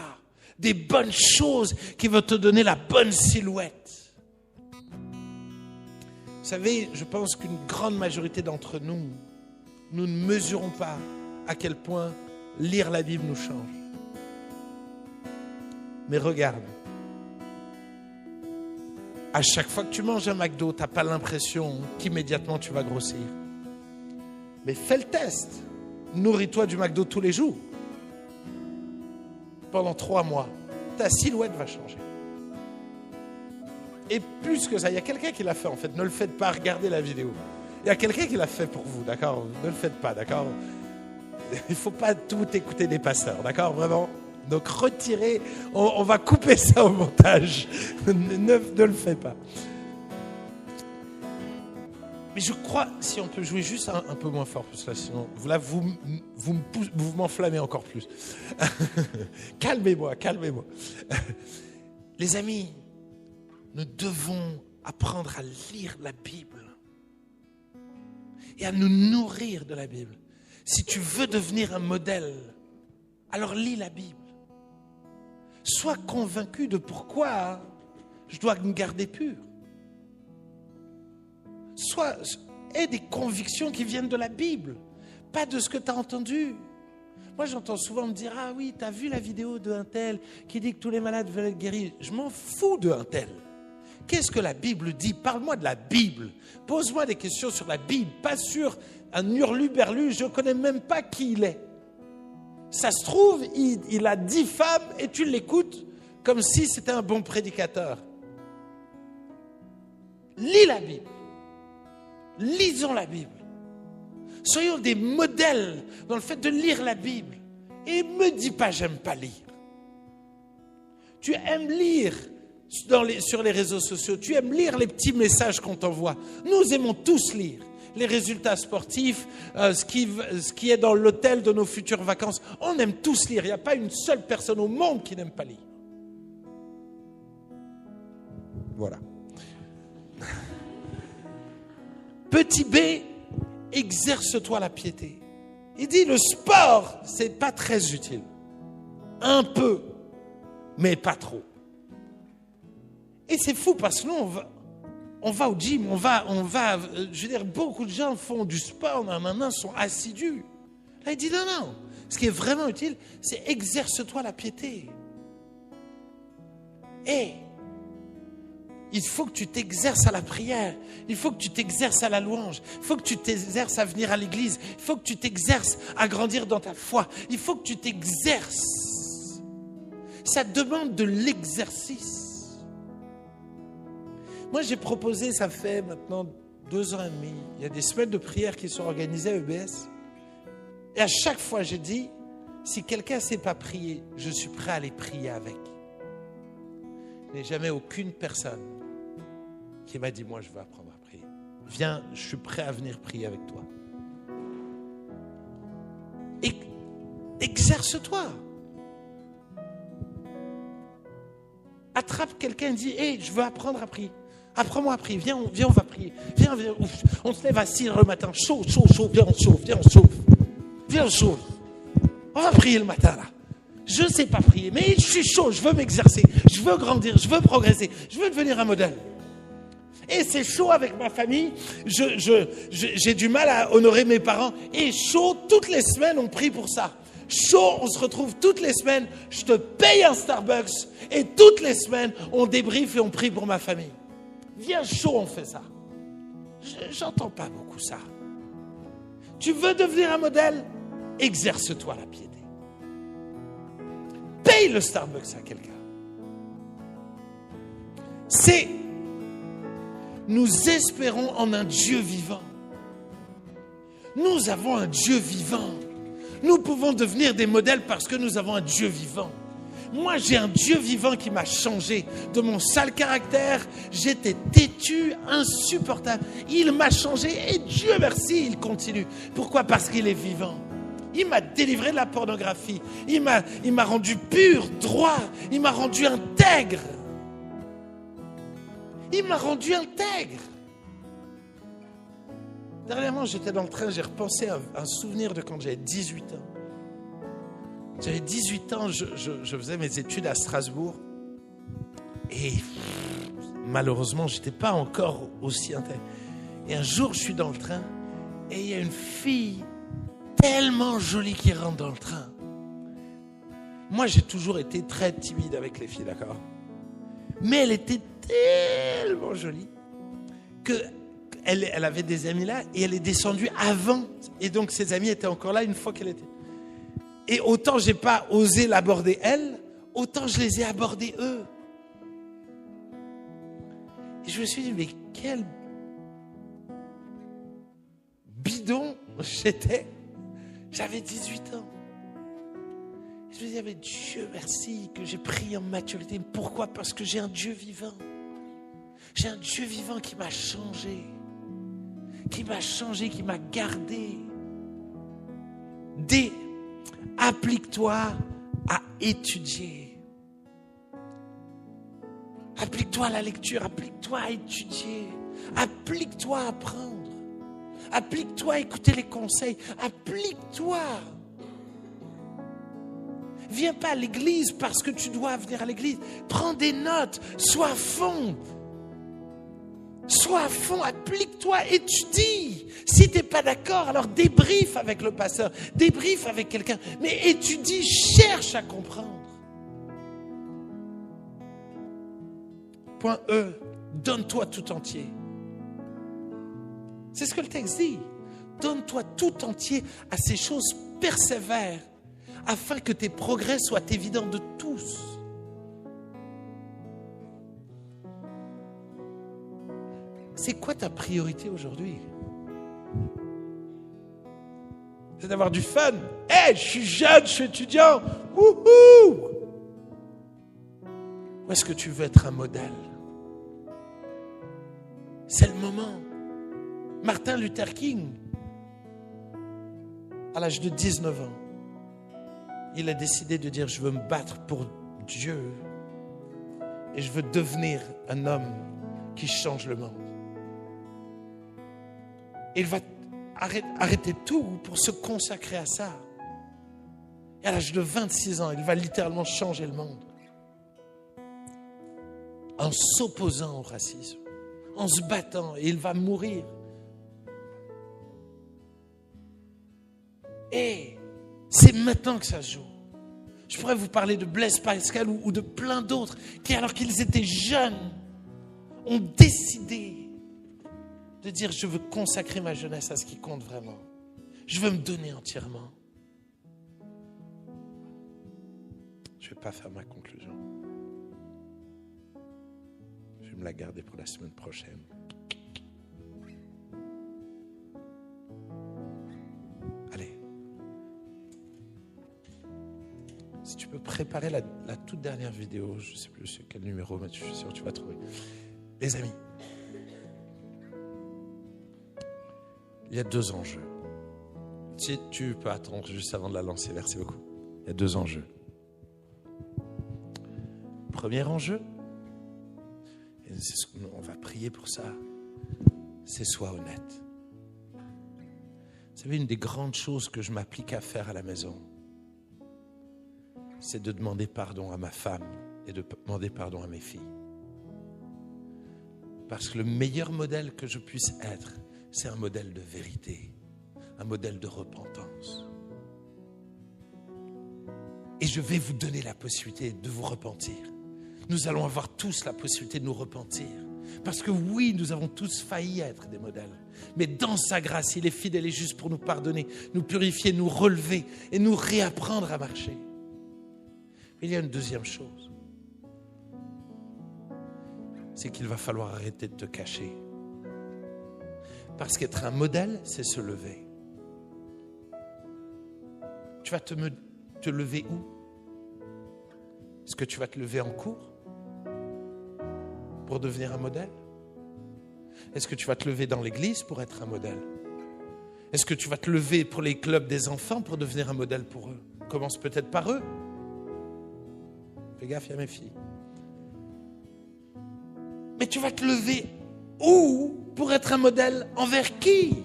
des bonnes choses qui vont te donner la bonne silhouette. Vous savez, je pense qu'une grande majorité d'entre nous, nous ne mesurons pas à quel point lire la Bible nous change. Mais regarde, à chaque fois que tu manges un McDo, tu n'as pas l'impression qu'immédiatement tu vas grossir. Mais fais le test. Nourris-toi du McDo tous les jours. Pendant 3 mois, ta silhouette va changer. Et plus que ça, il y a quelqu'un qui l'a fait en fait. Ne le faites pas, regardez la vidéo. Il y a quelqu'un qui l'a fait pour vous, d'accord? Ne le faites pas, d'accord? Il ne faut pas tout écouter des pasteurs, d'accord? Vraiment. Donc retirez, on va couper ça au montage. Ne le faites pas. Mais je crois, si on peut jouer juste un peu moins fort, parce que là, sinon, là, vous m'enflammez encore plus. Calmez-moi. Les amis, nous devons apprendre à lire la Bible et à nous nourrir de la Bible. Si tu veux devenir un modèle, alors lis la Bible. Sois convaincu de pourquoi je dois me garder pur. Aie des convictions qui viennent de la Bible, pas de ce que tu as entendu. Moi, j'entends souvent me dire « Ah oui, tu as vu la vidéo d'un tel qui dit que tous les malades veulent être guéris. » Je m'en fous d'un tel. Qu'est-ce que la Bible dit? Parle-moi de la Bible. Pose-moi des questions sur la Bible, pas sur un hurluberlu. Je ne connais même pas qui il est. Ça se trouve, il a 10 femmes et tu l'écoutes comme si c'était un bon prédicateur. Lis la Bible. Lisons la Bible. Soyons des modèles dans le fait de lire la Bible. Et ne me dis pas, j'aime pas lire. Tu aimes lire sur les réseaux sociaux. Tu aimes lire les petits messages qu'on t'envoie. Nous aimons tous lire. Les résultats sportifs, ce qui est dans l'hôtel de nos futures vacances. On aime tous lire. Il n'y a pas une seule personne au monde qui n'aime pas lire. Voilà. Petit B, exerce-toi la piété. Il dit, le sport, c'est pas très utile. Un peu, mais pas trop. Et c'est fou parce que nous, on va au gym, je veux dire, beaucoup de gens font du sport, maintenant sont assidus. Là, il dit, non. Ce qui est vraiment utile, c'est exerce-toi la piété. Et il faut que tu t'exerces à la prière. Il faut que tu t'exerces à la louange. Il faut que tu t'exerces à venir à l'église. Il faut que tu t'exerces à grandir dans ta foi. Il faut que tu t'exerces. Ça demande de l'exercice. Moi, j'ai proposé, ça fait maintenant 2 ans et demi, il y a des semaines de prière qui sont organisées à EBS. Et à chaque fois, j'ai dit, si quelqu'un ne sait pas prier, je suis prêt à aller prier avec. Il n'y a jamais aucune personne qui m'a dit, moi, je veux apprendre à prier. Viens, je suis prêt à venir prier avec toi. Et exerce-toi. Attrape quelqu'un et dis, hey, je veux apprendre à prier. Apprends-moi à prier. Viens, on va prier. Viens, on se lève à 6 heures le matin. Chaud. Viens, on chauffe. Viens, on chauffe. On va prier le matin, là. Je ne sais pas prier, mais je suis chaud. Je veux m'exercer. Je veux grandir. Je veux progresser. Je veux devenir un modèle. Et c'est chaud avec ma famille. J'ai du mal à honorer mes parents. Et chaud, toutes les semaines, on prie pour ça. Chaud, on se retrouve toutes les semaines. Je te paye un Starbucks. Et toutes les semaines, on débriefe et on prie pour ma famille. Viens chaud, on fait ça. J'entends pas beaucoup ça. Tu veux devenir un modèle? Exerce-toi la piété. Paye le Starbucks à quelqu'un. Nous espérons en un Dieu vivant. Nous avons un Dieu vivant. Nous pouvons devenir des modèles parce que nous avons un Dieu vivant. Moi, j'ai un Dieu vivant qui m'a changé de mon sale caractère. J'étais têtu, insupportable. Il m'a changé et Dieu merci, il continue. Pourquoi? Parce qu'il est vivant. Il m'a délivré de la pornographie. Il m'a rendu pur, droit. Il m'a rendu intègre. Il m'a rendu intègre. Dernièrement, j'étais dans le train, j'ai repensé à un souvenir de quand j'avais 18 ans. J'avais 18 ans, je faisais mes études à Strasbourg. Et malheureusement, je n'étais pas encore aussi intègre. Et un jour, je suis dans le train et il y a une fille tellement jolie qui rentre dans le train. Moi, j'ai toujours été très timide avec les filles, d'accord? Mais elle était tellement jolie qu'elle avait des amis là et elle est descendue avant. Et donc, ses amis étaient encore là une fois qu'elle était. Et autant j'ai pas osé l'aborder elle, autant je les ai abordés eux. Et je me suis dit, mais quel bidon j'étais. J'avais 18 ans. Et je me disais, mais Dieu merci que j'ai pris en maturité. Pourquoi? Parce que j'ai un Dieu vivant. J'ai un Dieu vivant qui m'a changé. Qui m'a gardé. Applique-toi à étudier. Applique-toi à la lecture, applique-toi à étudier. Applique-toi à apprendre. Applique-toi à écouter les conseils. Applique-toi. Viens pas à l'église parce que tu dois venir à l'église. Prends des notes, sois à fond. Sois à fond, applique-toi, étudie. Si tu n'es pas d'accord, alors débriefe avec le pasteur, débriefe avec quelqu'un. Mais étudie, cherche à comprendre. Point E, donne-toi tout entier. C'est ce que le texte dit. Donne-toi tout entier à ces choses, persévère, afin que tes progrès soient évidents de tous. C'est quoi ta priorité aujourd'hui? C'est d'avoir du fun. Hey, je suis jeune, je suis étudiant. Wouhou! Ou est-ce que tu veux être un modèle? C'est le moment. Martin Luther King, à l'âge de 19 ans, il a décidé de dire, je veux me battre pour Dieu et je veux devenir un homme qui change le monde. Il va arrêter tout pour se consacrer à ça. Et à l'âge de 26 ans, il va littéralement changer le monde. En s'opposant au racisme, en se battant, et il va mourir. Et c'est maintenant que ça se joue. Je pourrais vous parler de Blaise Pascal ou de plein d'autres qui, alors qu'ils étaient jeunes, ont décidé de dire, je veux consacrer ma jeunesse à ce qui compte vraiment. Je veux me donner entièrement. Je ne vais pas faire ma conclusion. Je vais me la garder pour la semaine prochaine. Allez, Si tu peux préparer la toute dernière vidéo, je ne sais plus quel numéro, mais je suis sûr que tu vas trouver. Les amis, il y a 2 enjeux. Si tu peux attendre juste avant de la lancer, merci beaucoup. Il y a 2 enjeux. Premier enjeu, et on va prier pour ça, c'est sois honnête. Vous savez, une des grandes choses que je m'applique à faire à la maison, c'est de demander pardon à ma femme et de demander pardon à mes filles. Parce que le meilleur modèle que je puisse être, c'est un modèle de vérité, un modèle de repentance. Et je vais vous donner la possibilité de vous repentir. Nous allons avoir tous la possibilité de nous repentir. Parce que oui, nous avons tous failli être des modèles. Mais dans sa grâce, il est fidèle et juste pour nous pardonner, nous purifier, nous relever et nous réapprendre à marcher. Mais il y a une deuxième chose. C'est qu'il va falloir arrêter de te cacher. Parce qu'être un modèle, c'est se lever. Tu vas te lever où? Est-ce que tu vas te lever en cours pour devenir un modèle? Est-ce que tu vas te lever dans l'église pour être un modèle? Est-ce que tu vas te lever pour les clubs des enfants pour devenir un modèle pour eux? Commence peut-être par eux. Fais gaffe, il y a mes filles. Mais tu vas te lever où pour être un modèle envers qui?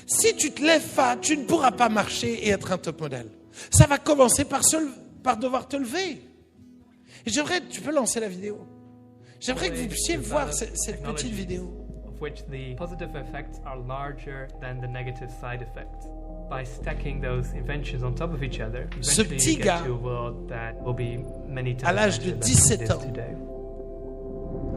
Si tu te lèves pas, tu ne pourras pas marcher et être un top modèle. Ça va commencer par devoir te lever. Et j'aimerais, tu peux lancer la vidéo. J'aimerais que vous puissiez voir cette petite vidéo. Of which the positive effects are larger than the negative side effects. By stacking those inventions on top of each other, Ce eventually petit you gars, get to a world that will be many times à l'âge de larger than 17 it is ans, today.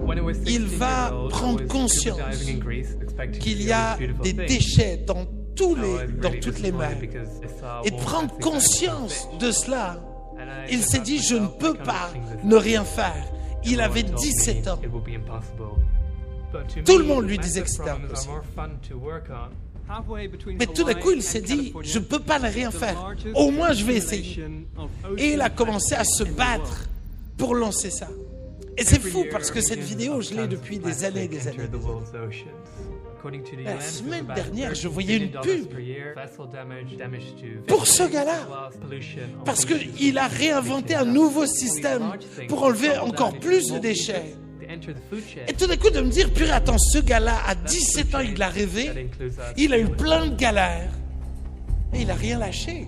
When I was 16 il va years old, I prendre was conscience scuba diving in Greece, expecting to qu'il see y all a these beautiful des things. déchets dans I was really toutes les mers. disappointed because I saw Et de one prendre plastic bag conscience of fish. de cela, And I il s'est thought dit, to je ne myself, I peux cannot pas sing this ne song. rien faire. Il Everyone avait told me 17 ans. it would be impossible. But to Tout me, le monde lui disait massive que c'était problems are impossible. more fun to work on. Mais tout d'un coup, il s'est dit, je ne peux pas ne rien faire. Au moins, je vais essayer. Et il a commencé à se battre pour lancer ça. Et c'est fou parce que cette vidéo, je l'ai depuis des années et des années. La semaine dernière, je voyais une pub pour ce gars-là. Parce qu'il a réinventé un nouveau système pour enlever encore plus de déchets. Et tout d'un coup de me dire, purée, attends, ce gars-là, à 17 ans, il l'a rêvé. Il a eu plein de galères. Et il n'a rien lâché.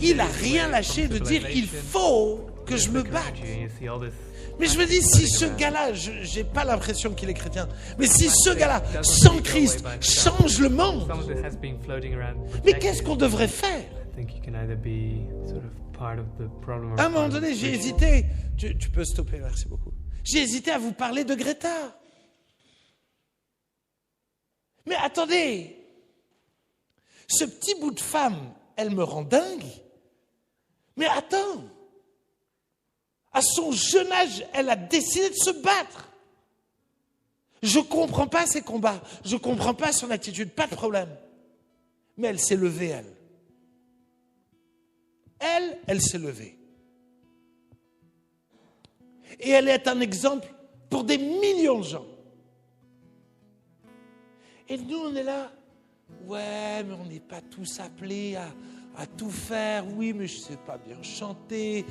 Il n'a rien lâché de dire, il faut que je me batte. Mais je me dis, si ce gars-là, je n'ai pas l'impression qu'il est chrétien, mais si ce gars-là, sans Christ, change le monde, mais qu'est-ce qu'on devrait faire? À un moment donné, j'ai hésité. Tu peux stopper, merci beaucoup. J'ai hésité à vous parler de Greta. Mais attendez, ce petit bout de femme, elle me rend dingue. Mais attends, à son jeune âge, elle a décidé de se battre. Je ne comprends pas ses combats, je ne comprends pas son attitude, pas de problème. Mais elle s'est levée, elle. Elle s'est levée. Et elle est un exemple pour des millions de gens. Et nous, on est là. Ouais, mais on n'est pas tous appelés à tout faire. Oui, mais je ne sais pas bien chanter.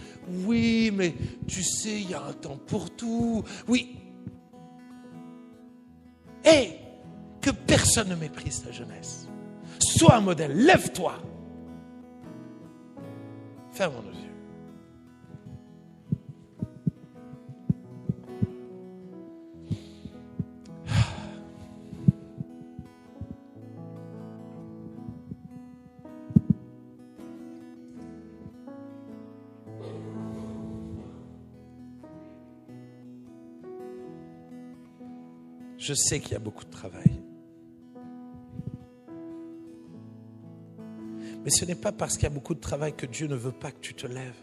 Oui, mais tu sais, il y a un temps pour tout. Oui. Et que personne ne méprise ta jeunesse. Sois un modèle. Lève-toi. Ferme nos yeux. Je sais qu'il y a beaucoup de travail. Mais ce n'est pas parce qu'il y a beaucoup de travail que Dieu ne veut pas que tu te lèves.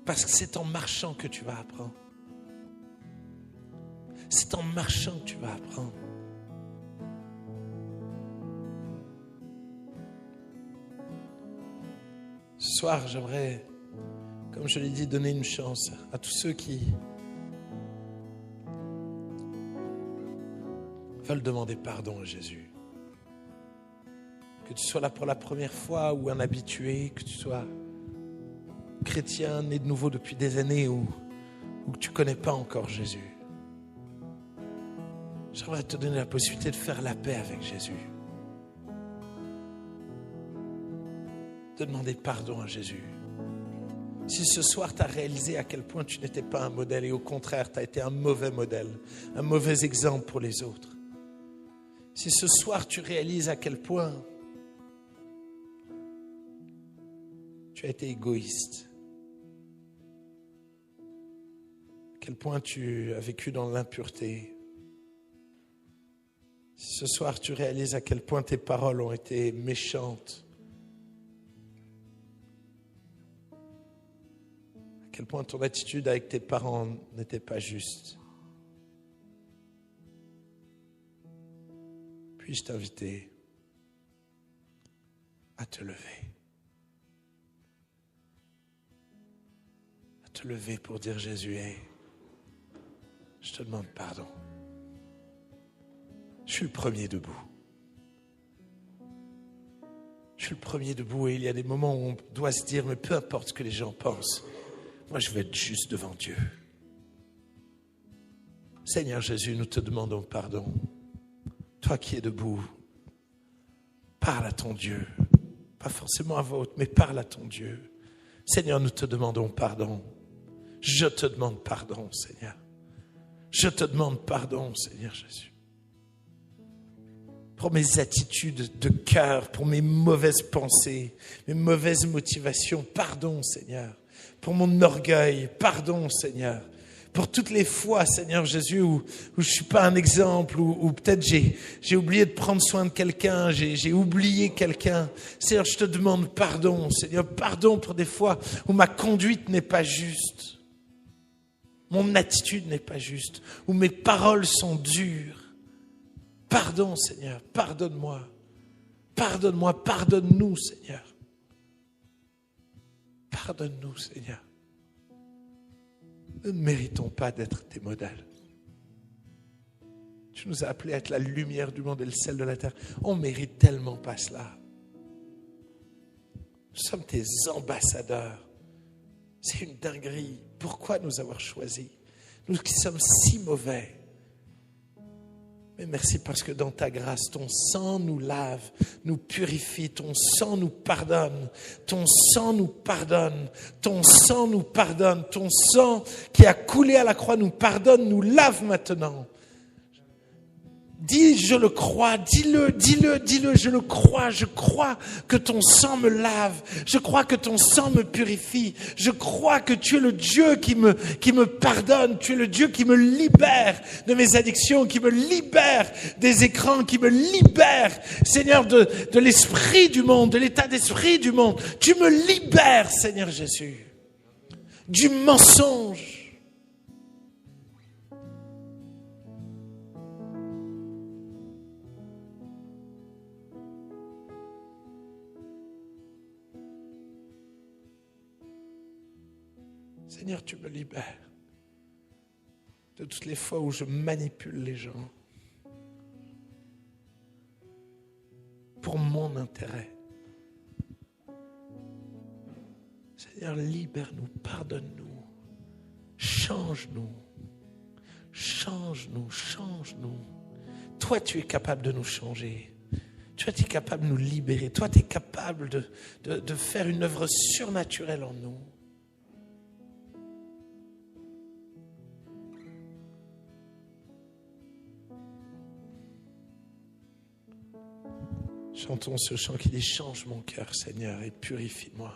Parce que c'est en marchant que tu vas apprendre. C'est en marchant que tu vas apprendre. soir, j'aimerais, comme je l'ai dit, donner une chance à tous ceux qui veulent demander pardon à Jésus. Que tu sois là pour la première fois ou un habitué, que tu sois chrétien, né de nouveau depuis des années ou que tu ne connais pas encore Jésus. J'aimerais te donner la possibilité de faire la paix avec Jésus. De demander pardon à Jésus. Si ce soir tu as réalisé à quel point tu n'étais pas un modèle et au contraire tu as été un mauvais modèle, un mauvais exemple pour les autres. Si ce soir tu réalises à quel point tu as été égoïste, à quel point tu as vécu dans l'impureté, si ce soir tu réalises à quel point tes paroles ont été méchantes, à quel point ton attitude avec tes parents n'était pas juste, puis-je t'inviter à te lever. À te lever pour dire Jésus, hey, je te demande pardon. Je suis le premier debout. Je suis le premier debout et il y a des moments où on doit se dire, mais peu importe ce que les gens pensent, moi je veux être juste devant Dieu. Seigneur Jésus, nous te demandons pardon. Toi qui es debout, parle à ton Dieu. Pas forcément à voix haute, mais parle à ton Dieu. Seigneur, nous te demandons pardon. Je te demande pardon, Seigneur. Je te demande pardon, Seigneur Jésus. Pour mes attitudes de cœur, pour mes mauvaises pensées, mes mauvaises motivations. Pardon, Seigneur. Pour mon orgueil, pardon, Seigneur. Pour toutes les fois, Seigneur Jésus, où je ne suis pas un exemple, où peut-être j'ai oublié de prendre soin de quelqu'un, j'ai oublié quelqu'un. Seigneur, je te demande pardon, Seigneur. Pardon pour des fois où ma conduite n'est pas juste. Mon attitude n'est pas juste, où mes paroles sont dures. Pardon, Seigneur, pardonne-moi. Pardonne-moi, pardonne-nous, Seigneur. Pardonne-nous, Seigneur. Nous ne méritons pas d'être tes modèles. Tu nous as appelés à être la lumière du monde et le sel de la terre. On ne mérite tellement pas cela. Nous sommes tes ambassadeurs. C'est une dinguerie. Pourquoi nous avoir choisis? Nous qui sommes si mauvais. Mais merci parce que dans ta grâce, ton sang nous lave, nous purifie, ton sang nous pardonne, ton sang nous pardonne, ton sang nous pardonne, ton sang qui a coulé à la croix nous pardonne, nous lave maintenant. Dis, je le crois, dis-le, je le crois, je crois que ton sang me lave, je crois que ton sang me purifie, je crois que tu es le Dieu qui me pardonne, tu es le Dieu qui me libère de mes addictions, qui me libère des écrans, qui me libère, Seigneur, de l'esprit du monde, de l'état d'esprit du monde. Tu me libères, Seigneur Jésus, du mensonge. Seigneur, tu me libères de toutes les fois où je manipule les gens pour mon intérêt. Seigneur, libère-nous, pardonne-nous, change-nous, change-nous, change-nous. Toi, tu es capable de nous changer. Toi, tu es capable de nous libérer. Toi, tu es capable de faire une œuvre surnaturelle en nous. Chantons ce chant qui dit « Change mon cœur, Seigneur, et purifie-moi ».